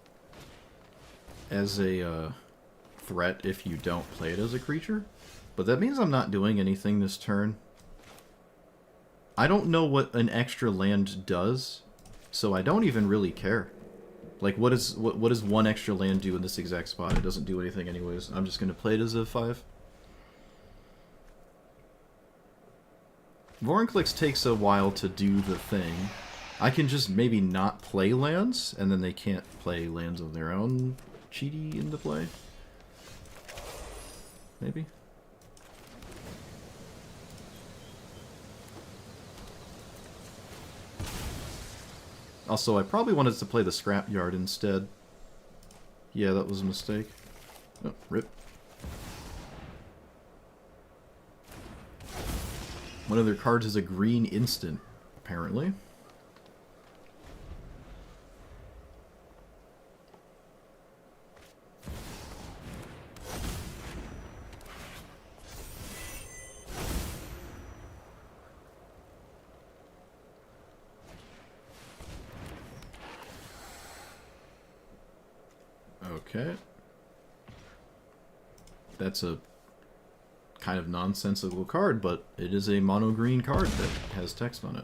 as a threat if you don't play it as a creature. But that means I'm not doing anything this turn. I don't know what an extra land does, so I don't even really care. Like, what does 1 extra land do in this exact spot? It doesn't do anything anyways. I'm just going to play it as a 5. Vorinclex takes a while to do the thing. I can just maybe not play lands, and then they can't play lands of their own cheaty into play. Maybe? Also, I probably wanted to play the Scrapyard instead. Yeah, that was a mistake. Oh, rip. One of their cards is a green instant, apparently. Okay. That's a kind of nonsensical card, but it is a mono green card that has text on it.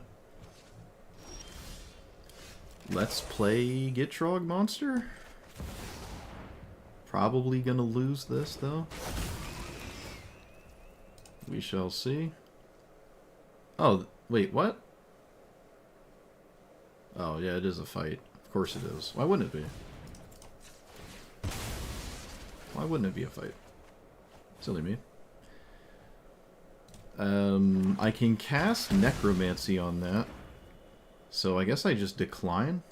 Let's play Gitrog Monster. Probably gonna lose this though. We shall see. Oh, wait, what? Oh, yeah, it is a fight. Of course it is. Why wouldn't it be? Why wouldn't it be a fight? Silly me. I can cast Necromancy on that. So I guess I just decline.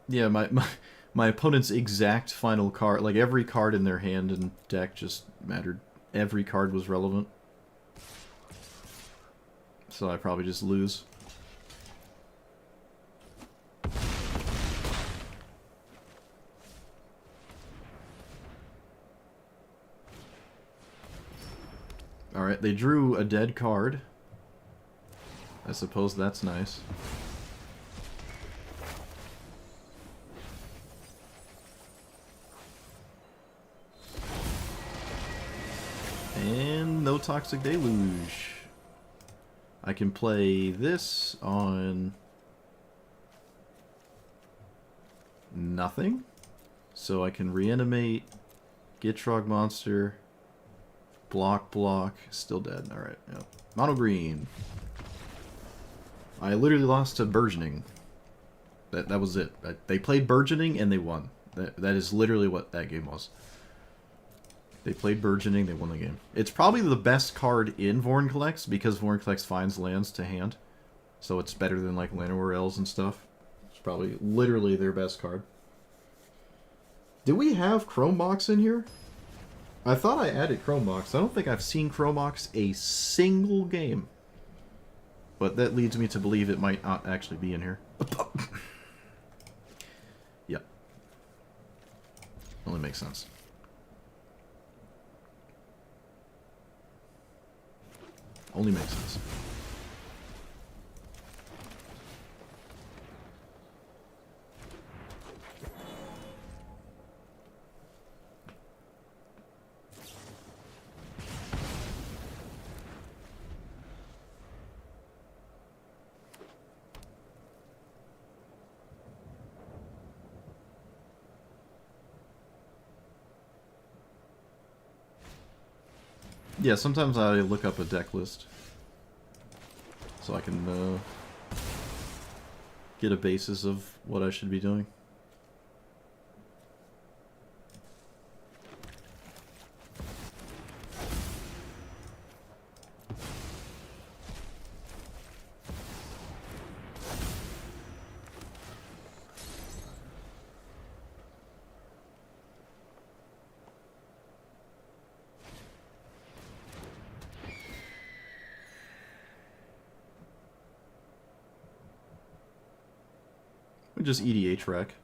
Yeah, my opponent's exact final card, like every card in their hand and deck just mattered. Every card was relevant. So I probably just lose. Alright, they drew a dead card. I suppose that's nice. And no Toxic Deluge. I can play this on nothing. So I can reanimate, Gitrog monster, block, still dead. Alright, yeah. Mono green. I literally lost to Burgeoning. That was it. They played Burgeoning and they won. That is literally what that game was. They played Burgeoning, they won the game. It's probably the best card in Vorinclex because Vorinclex finds lands to hand. So it's better than like Llanowar Elves and stuff. It's probably literally their best card. Do we have Chrome Mox in here? I thought I added Chrome Mox. I don't think I've seen Chrome Mox a single game. But that leads me to believe it might not actually be in here. Yep. Only makes sense. Only makes sense. Yeah, sometimes I look up a deck list so I can get a basis of what I should be doing. Just EDH wreck.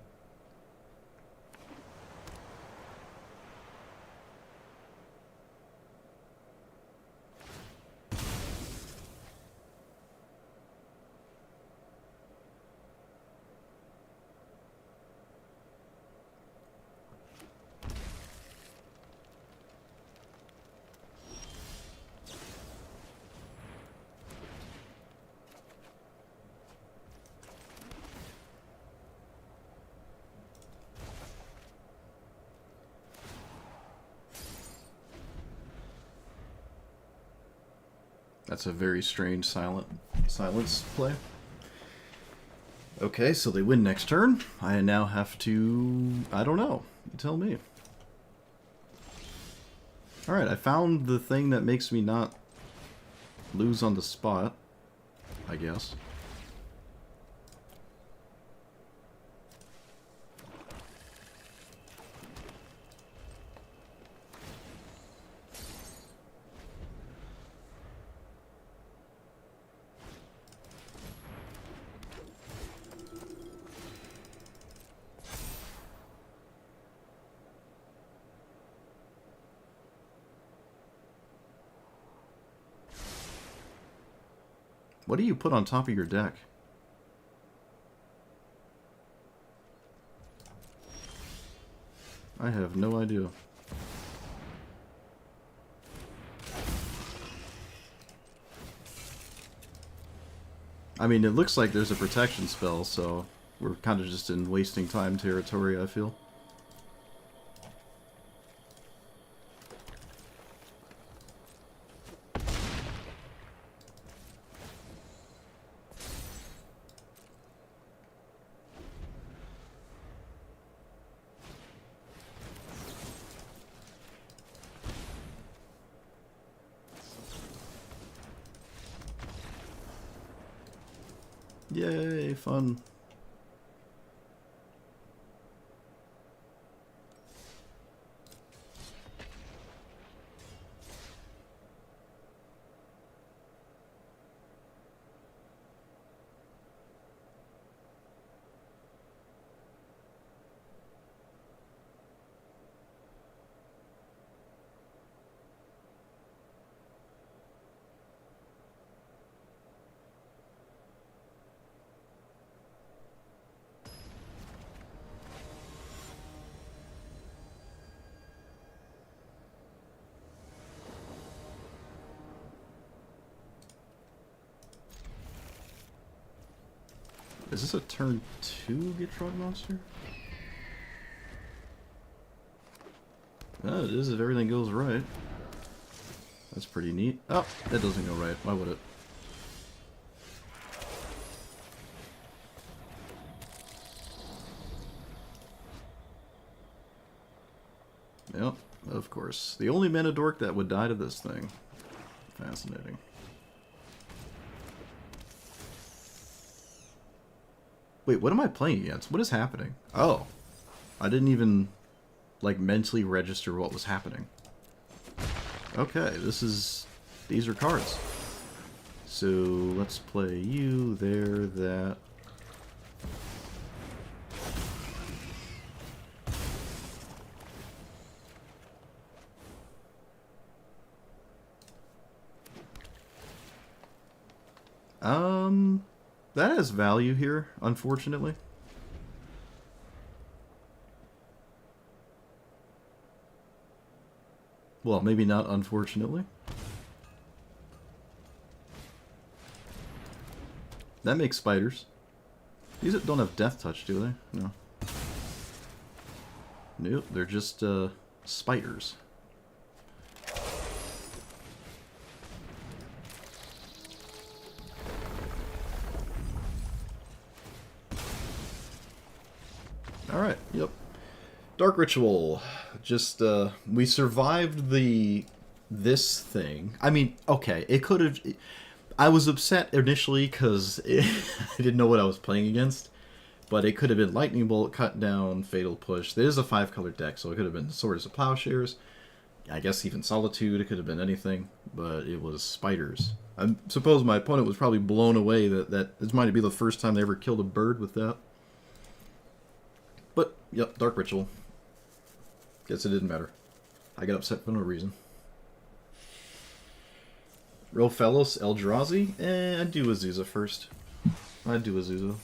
That's a very strange silence play. Okay, so they win next turn. I now have to... I don't know. You tell me. Alright, I found the thing that makes me not lose on the spot, I guess. What do you put on top of your deck? I have no idea. I mean, it looks like there's a protection spell, so we're kind of just in wasting time territory, I feel. Yay, fun. Is this a turn 2 Gitrog monster? Oh, it is if everything goes right. That's pretty neat. Oh, that doesn't go right. Why would it? Yep, of course. The only mana dork that would die to this thing. Fascinating. Wait, what am I playing against? What is happening? Oh. I didn't even, like, mentally register what was happening. Okay, these are cards. So, let's play you, there, that. That has value here, unfortunately. Well, maybe not unfortunately. That makes spiders. These don't have death touch, do they? No. Nope, they're just, spiders. Alright, yep. Dark Ritual. Just, we survived this thing. I mean, okay, it could have... I was upset initially because I didn't know what I was playing against. But it could have been Lightning Bolt, Cut Down, Fatal Push. There is a 5-color deck, so it could have been Swords of Plowshares. I guess even Solitude, it could have been anything. But it was spiders. I suppose my opponent was probably blown away that this might be the first time they ever killed a bird with that. But, yep, Dark Ritual. Guess it didn't matter. I got upset for no reason. Rofellos Eldrazi? I'd do Azusa first. I'd do Azusa.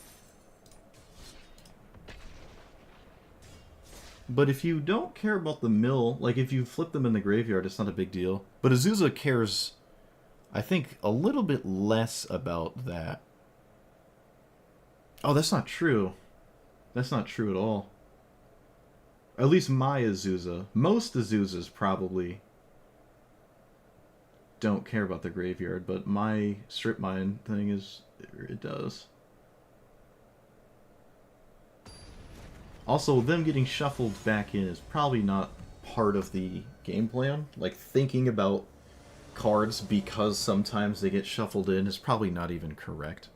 But if you don't care about the mill, like if you flip them in the graveyard, it's not a big deal. But Azusa cares, I think, a little bit less about that. Oh, that's not true. That's not true at all. At least my Azusa. Most Azusas probably don't care about the graveyard, but my Strip Mine thing is... it does. Also, them getting shuffled back in is probably not part of the game plan. Like, thinking about cards because sometimes they get shuffled in is probably not even correct.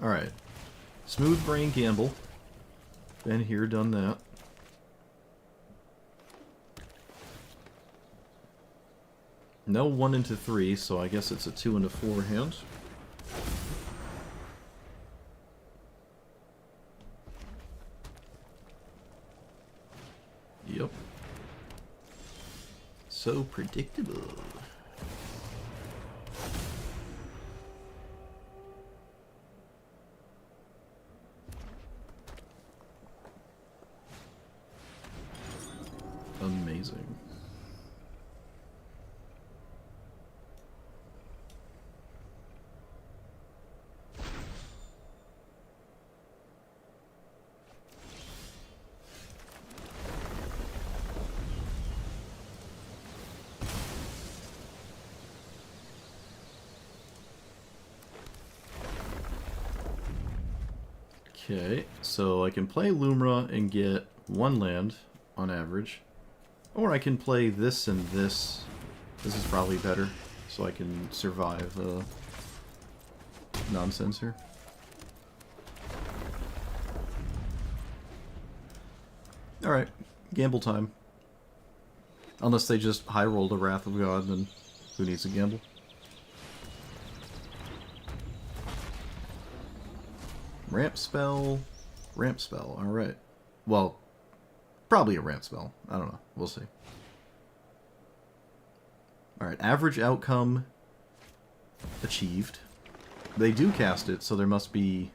Alright. Smooth Brain Gamble. Been here, done that. No 1 into 3, so I guess it's a 2 into 4 hand. Yep. So predictable. Amazing. Okay, so I can play Lumra and get 1 land on average. Or I can play this and this. This is probably better, so I can survive nonsense here. Alright, gamble time. Unless they just high rolled a Wrath of God, then who needs a gamble? Ramp spell. Ramp spell, alright. Well, probably a ramp spell. I don't know. We'll see. Alright, average outcome achieved. They do cast it, so there must be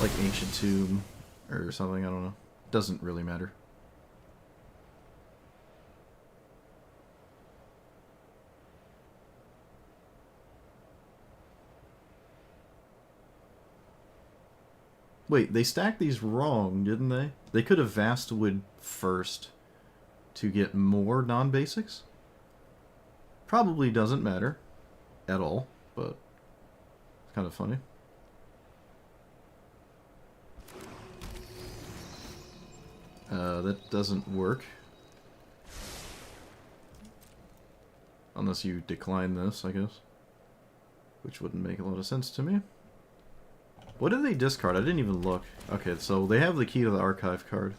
like Ancient Tomb or something, I don't know. Doesn't really matter. Wait, they stacked these wrong, didn't they? They could have Vastwood first to get more non-basics? Probably doesn't matter at all, but it's kind of funny. That doesn't work. Unless you decline this, I guess. Which wouldn't make a lot of sense to me. What did they discard? I didn't even look. Okay, so they have the key to the archive card.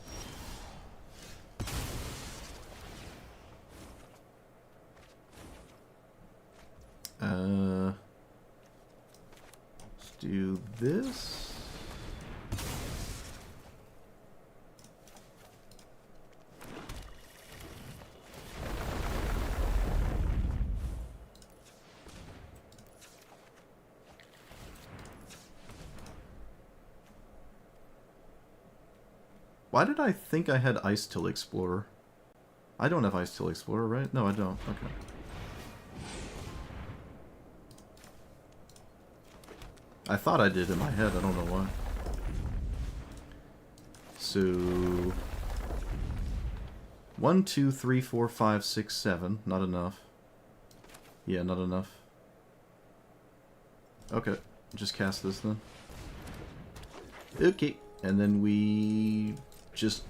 Let's do this. Why did I think I had Ice Till Explorer? I don't have Ice Till Explorer, right? No, I don't. Okay. I thought I did in my head. I don't know why. So 1, 2, 3, 4, 5, 6, 7. Not enough. Yeah, not enough. Okay, just cast this then. Okay, and then we just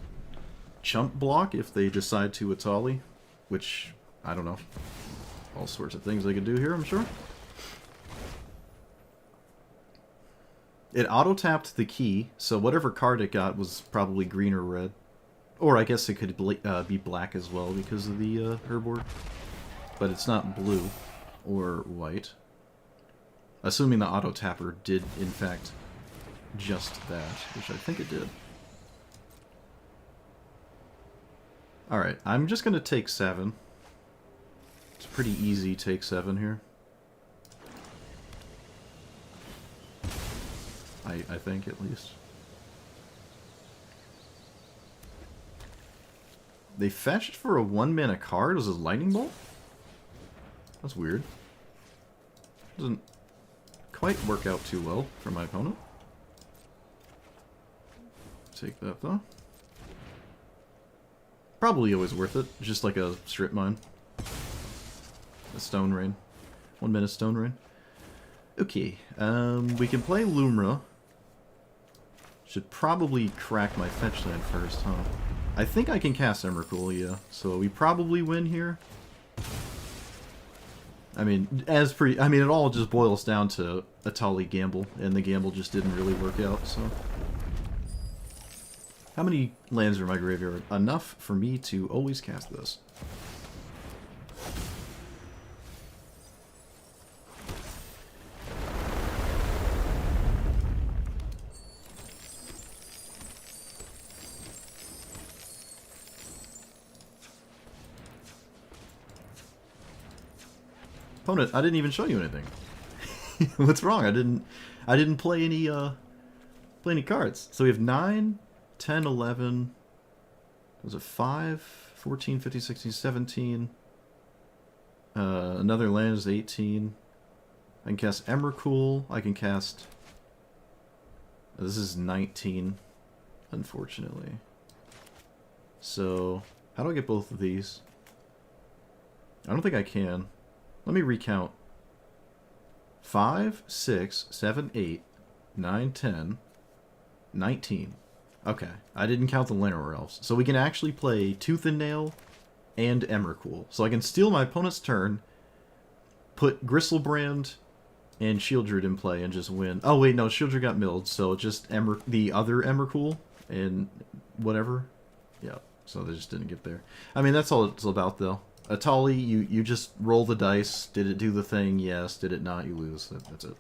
chump block if they decide to Atali, which, I don't know. All sorts of things they could do here, I'm sure. It auto-tapped the key, so whatever card it got was probably green or red. Or I guess it could be black as well because of the Herboard. But it's not blue or white. Assuming the auto-tapper did, in fact, just that, which I think it did. Alright, I'm just going to take 7. It's pretty easy take 7 here. I think, at least. They fetched for a 1-mana card? Was it Lightning Bolt? That's weird. Doesn't quite work out too well for my opponent. Take that, though. Probably always worth it. Just like a strip mine. A Stone Rain. 1 minute Stone Rain. Okay, we can play Lumra. Should probably crack my fetch land first, huh? I think I can cast Emrakul, yeah. So we probably win here. I mean, it all just boils down to Atali gamble, and the gamble just didn't really work out, so. How many lands are in my graveyard? Enough for me to always cast this. Opponent, I didn't even show you anything. What's wrong? I didn't play any cards. So we have 9, 10, 11. Was it 5, 14, 15, 16, 17. Another land is 18. I can cast Emrakul. I can cast. This is 19, unfortunately. So how do I get both of these? I don't think I can. Let me recount. 5, 6, 7, 8, 9, 10, 19. Okay, I didn't count the Llanowar Elves. So we can actually play Tooth and Nail and Emrakul. So I can steal my opponent's turn, put Gristlebrand and Shieldred in play, and just win. Oh wait, no, Shieldred got milled, so just the other Emrakul and whatever. Yeah, so they just didn't get there. I mean, that's all it's about, though. Atali, you just roll the dice. Did it do the thing? Yes. Did it not? You lose. That's it.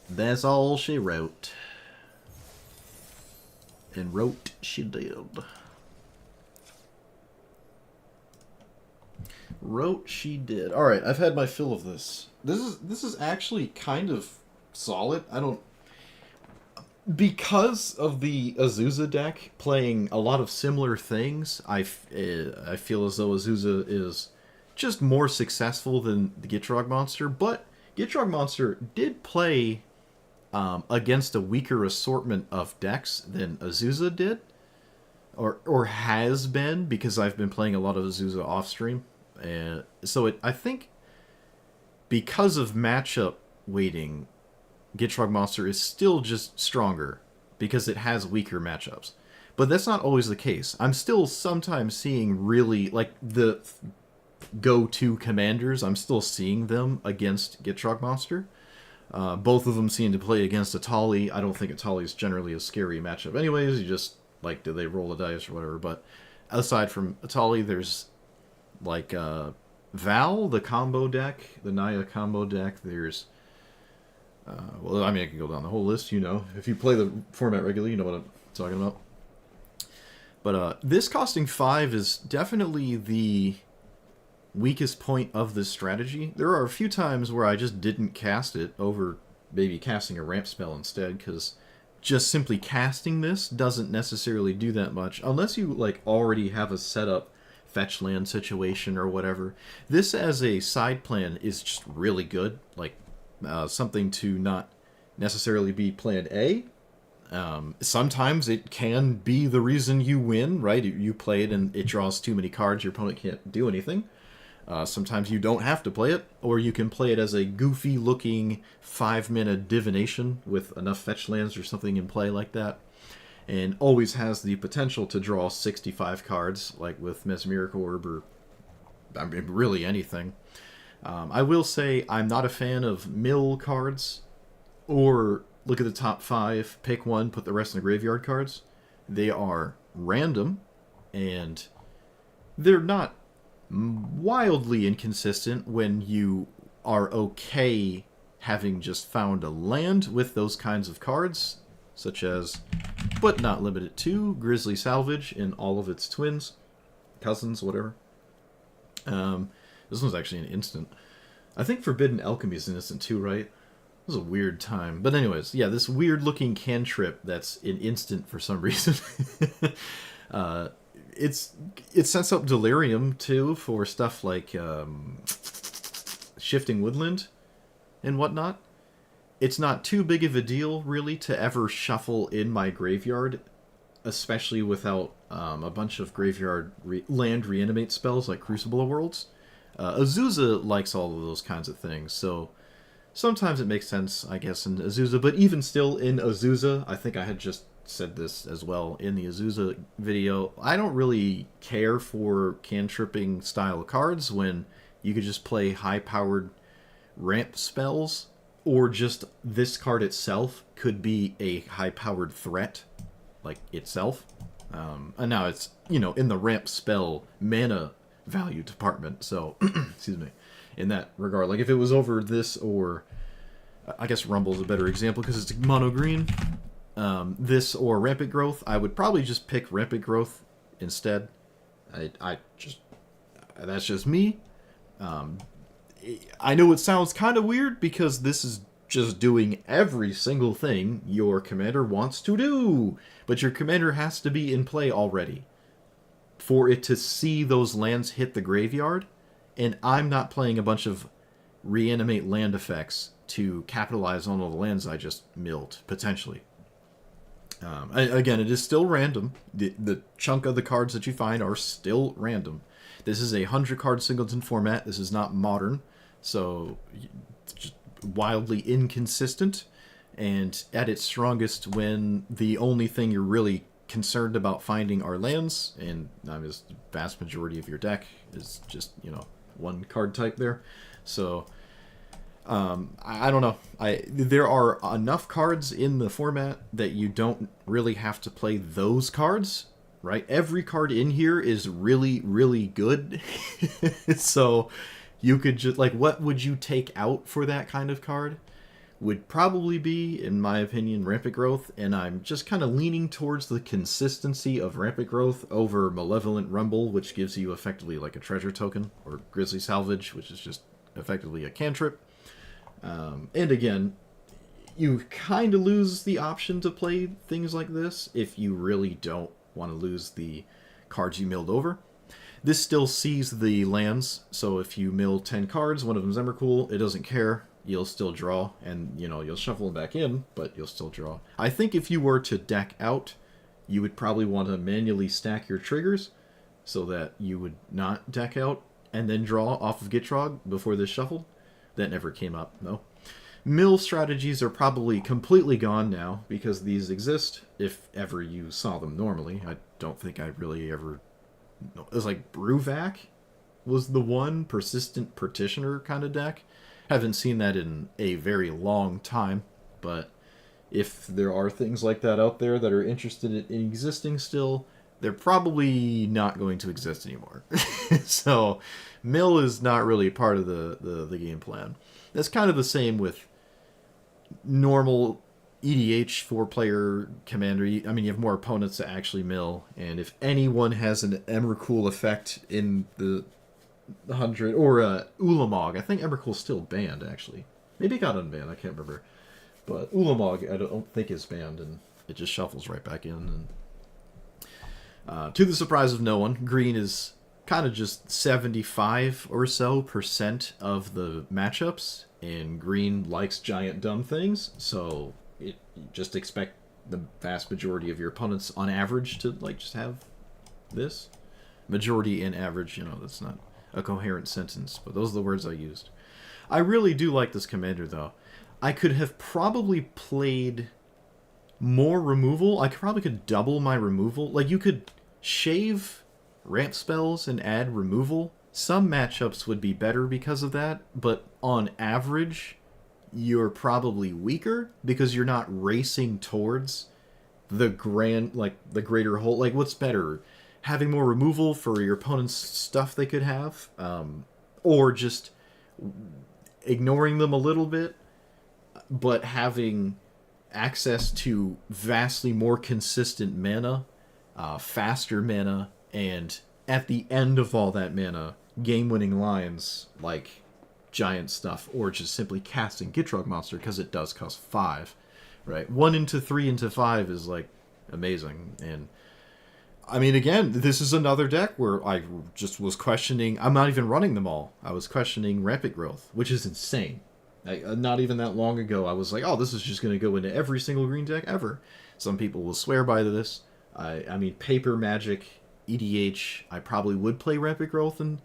That's all she wrote. And wrote she did. Wrote she did. All right, I've had my fill of this. This is actually kind of solid. I don't, because of the Azusa deck playing a lot of similar things. I feel as though Azusa is just more successful than the Gitrog monster, but Gitrog monster did play against a weaker assortment of decks than Azusa did, or has been, because I've been playing a lot of Azusa off stream. So I think because of matchup weighting, Gitrog monster is still just stronger because it has weaker matchups. But that's not always the case. I'm still sometimes seeing really, like, the go-to commanders, I'm still seeing them against Gitrog monster. Both of them seem to play against Atali. I don't think Atali is generally a scary matchup anyways. You just, like, do they roll the dice or whatever. But aside from Atali, there's, like, Val, the combo deck, the Naya combo deck. There's, well, I mean, I can go down the whole list, you know. If you play the format regularly, you know what I'm talking about. But this costing 5 is definitely the weakest point of this strategy. There are a few times where I just didn't cast it over maybe casting a ramp spell instead, because just simply casting this doesn't necessarily do that much unless you, like, already have a setup fetch land situation or whatever. This as a side plan is just really good, like something to not necessarily be plan A. Sometimes it can be the reason you win, right? You play it and it draws too many cards, your opponent can't do anything. Sometimes you don't have to play it, or you can play it as a goofy-looking 5-mana divination with enough fetch lands or something in play like that, and always has the potential to draw 65 cards, like with Mesmeric Orb, or I mean, really anything. I will say I'm not a fan of mill cards, or look at the top 5, pick one, put the rest in the graveyard cards. They are random, and they're not wildly inconsistent when you are okay having just found a land with those kinds of cards, such as, but not limited to, Grizzly Salvage in all of its twins, cousins, whatever. This one's actually an instant. I think Forbidden Alchemy is an instant too, right? It was a weird time. But anyways, yeah, this weird-looking cantrip that's an instant for some reason. It sets up Delirium, too, for stuff like Shifting Woodland and whatnot. It's not too big of a deal, really, to ever shuffle in my graveyard, especially without a bunch of graveyard land reanimate spells like Crucible of Worlds. Azusa likes all of those kinds of things, so sometimes it makes sense, I guess, in Azusa. But even still, in Azusa, I think I had just said this as well in the Azusa video, I don't really care for cantripping style cards when you could just play high-powered ramp spells, or just this card itself could be a high-powered threat, like itself. And now it's, you know, in the ramp spell mana value department, so, excuse me, in that regard. Like, if it was over this, or, I guess Rumble's a better example because it's mono green, this or Rampant Growth, I would probably just pick Rampant Growth instead. That's just me. I know it sounds kind of weird because this is just doing every single thing your commander wants to do, but your commander has to be in play already for it to see those lands hit the graveyard, and I'm not playing a bunch of reanimate land effects to capitalize on all the lands I just milled, potentially. Again, it is still random. The chunk of the cards that you find are still random. This is a 100-card singleton format. This is not modern, so just wildly inconsistent, and at its strongest when the only thing you're really concerned about finding are lands, and the vast majority of your deck is just, one card type there. So I don't know. There are enough cards in the format that you don't really have to play those cards, right? Every card in here is really, really good. So you could just, like, what would you take out for that kind of card? Would probably be, in my opinion, Rampant Growth, and I'm just kind of leaning towards the consistency of Rampant Growth over Malevolent Rumble, which gives you effectively like a treasure token, or Grisly Salvage, which is just effectively a cantrip. And again, you kind of lose the option to play things like this if you really don't want to lose the cards you milled over. This still sees the lands, so if you mill 10 cards, one of them's Emrakul, it doesn't care. You'll still draw, and you'll shuffle them back in, but you'll still draw. I think if you were to deck out, you would probably want to manually stack your triggers so that you would not deck out and then draw off of Gitrog before this shuffled. That never came up, though. Mill strategies are probably completely gone now because these exist, if ever you saw them normally. I don't think I really ever... It was like Bruvac was the one Persistent Petitioner kind of deck. Haven't seen that in a very long time, but if there are things like that out there that are interested in existing still, they're probably not going to exist anymore. So mill is not really part of the game plan. That's kind of the same with normal EDH 4-player commander. I mean, you have more opponents to actually mill, and if anyone has an Emrakul effect in the 100, or Ulamog. I think Emrakul's still banned, actually. Maybe it got unbanned, I can't remember. But Ulamog, I don't think is banned, and it just shuffles right back in. And to the surprise of no one, green is kind of just 75 or so % of the matchups, and green likes giant dumb things, so you just expect the vast majority of your opponents, on average, to just have this. Majority and average, that's not a coherent sentence, but those are the words I used. I really do like this commander, though. I could have probably played more removal. I probably could double my removal. Like, you could shave ramp spells and add removal. Some matchups would be better because of that, but on average, you're probably weaker because you're not racing towards the greater whole. Like, what's better? Having more removal for your opponent's stuff they could have, or just ignoring them a little bit, but having access to vastly more consistent mana, faster mana, and at the end of all that mana, game-winning lines like giant stuff, or just simply casting Gitrog Monster because it does cost 5, right? 1 into 3 into 5 is amazing. And I mean, again, this is another deck where I just was questioning. I'm not even running them all. I was questioning Rampant Growth, which is insane. Not even that long ago, I was like, oh, this is just going to go into every single green deck ever. Some people will swear by this. I mean, Paper Magic, EDH, I probably would play Rampant Growth in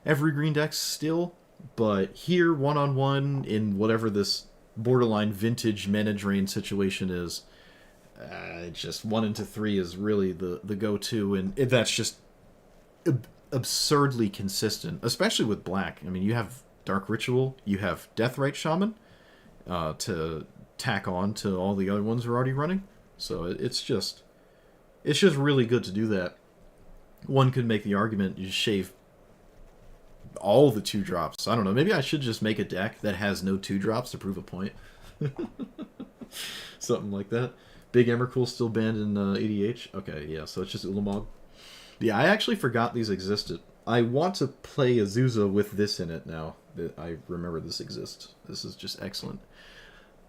every green deck still. But here, one-on-one, in whatever this borderline vintage mana drain situation is, just 1 into 3 is really the go-to, and that's just absurdly consistent, especially with black. I mean, you have Dark Ritual, you have Deathrite Shaman to tack on to all the other ones we're already running, so it's just really good to do that. One could make the argument you shave all the 2-drops. I don't know, maybe I should just make a deck that has no 2-drops to prove a point. Something like that. Big Emrakul still banned in EDH? Okay, yeah, so it's just Ulamog. Yeah, I actually forgot these existed. I want to play Azusa with this in it now that I remember this exists. This is just excellent.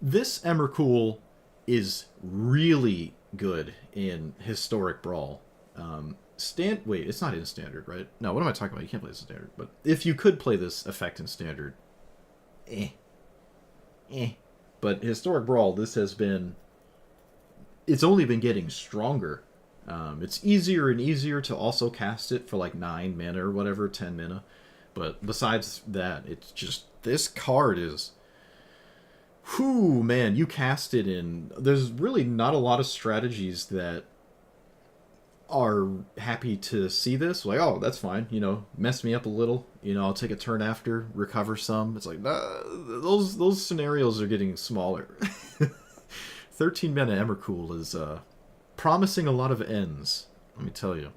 This Emrakul is really good in Historic Brawl. Wait, it's not in Standard, right? No, what am I talking about? You can't play this in Standard. But if you could play this effect in Standard, But Historic Brawl, this has been... It's only been getting stronger. It's easier and easier to also cast it for 9 mana or whatever, 10 mana. But besides that, it's just... This card is... Whew, man, you cast it in... There's really not a lot of strategies that are happy to see this, like, oh, that's fine, mess me up a little, I'll take a turn after, recover some. It's like, those scenarios are getting smaller. 13 mana Emrakul is promising a lot of ends, let me tell you.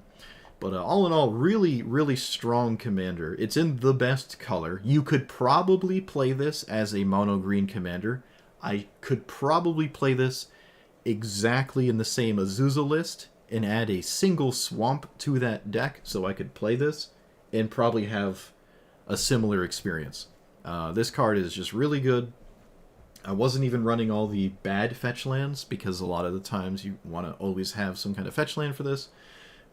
But all in all, really, really strong commander. It's in the best color. You could probably play this as a mono green commander. I could probably play this exactly in the same Azusa list and add a single swamp to that deck so I could play this and probably have a similar experience. This card is just really good. I wasn't even running all the bad fetch lands because a lot of the times you want to always have some kind of fetch land for this.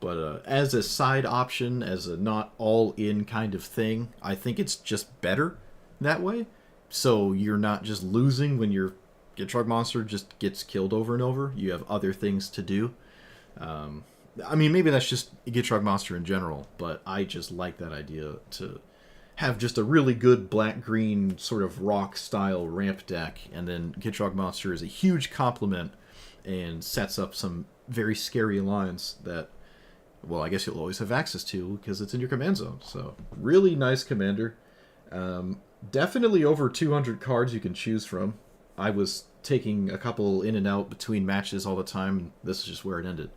But as a side option, as a not all-in kind of thing, I think it's just better that way. So you're not just losing when your Gitrog monster just gets killed over and over. You have other things to do. I mean, maybe that's just Gitrog monster in general, but I just like that idea to have just a really good black-green sort of rock-style ramp deck, and then Gitrog monster is a huge complement and sets up some very scary lines that, well, I guess you'll always have access to because it's in your command zone. So, really nice commander. Definitely over 200 cards you can choose from. I was taking a couple in and out between matches all the time, and this is just where it ended.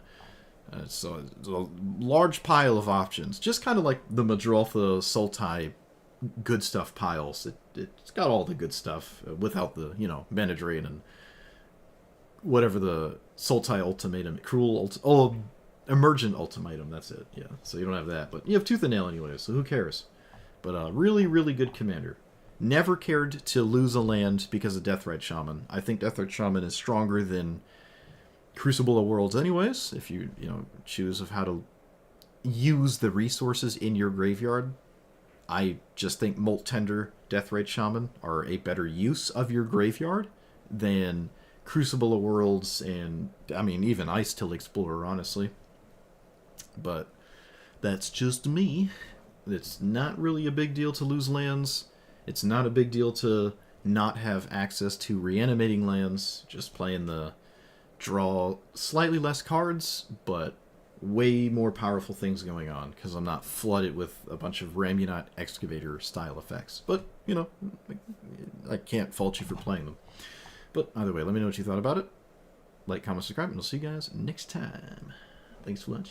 So, it's a large pile of options. Just kind of like the Madroltha Sultai good stuff piles. It's got all the good stuff without the, Mana Drain and whatever the Sultai Ultimatum, Emergent Ultimatum, that's it. Yeah, so you don't have that. But you have Tooth and Nail anyway, so who cares? But really, really good commander. Never cared to lose a land because of Deathrite Shaman. I think Deathrite Shaman is stronger than Crucible of Worlds anyways, if you, choose of how to use the resources in your graveyard. I just think Molt Tender, Deathrite Shaman are a better use of your graveyard than Crucible of Worlds and, even Ice-Till Explorer, honestly. But that's just me. It's not really a big deal to lose lands. It's not a big deal to not have access to reanimating lands. Just playing the draw slightly less cards, but way more powerful things going on because I'm not flooded with a bunch of Ramunat Excavator style effects. But, I can't fault you for playing them. But either way, let me know what you thought about it. Like, comment, subscribe, and I'll see you guys next time. Thanks for watching.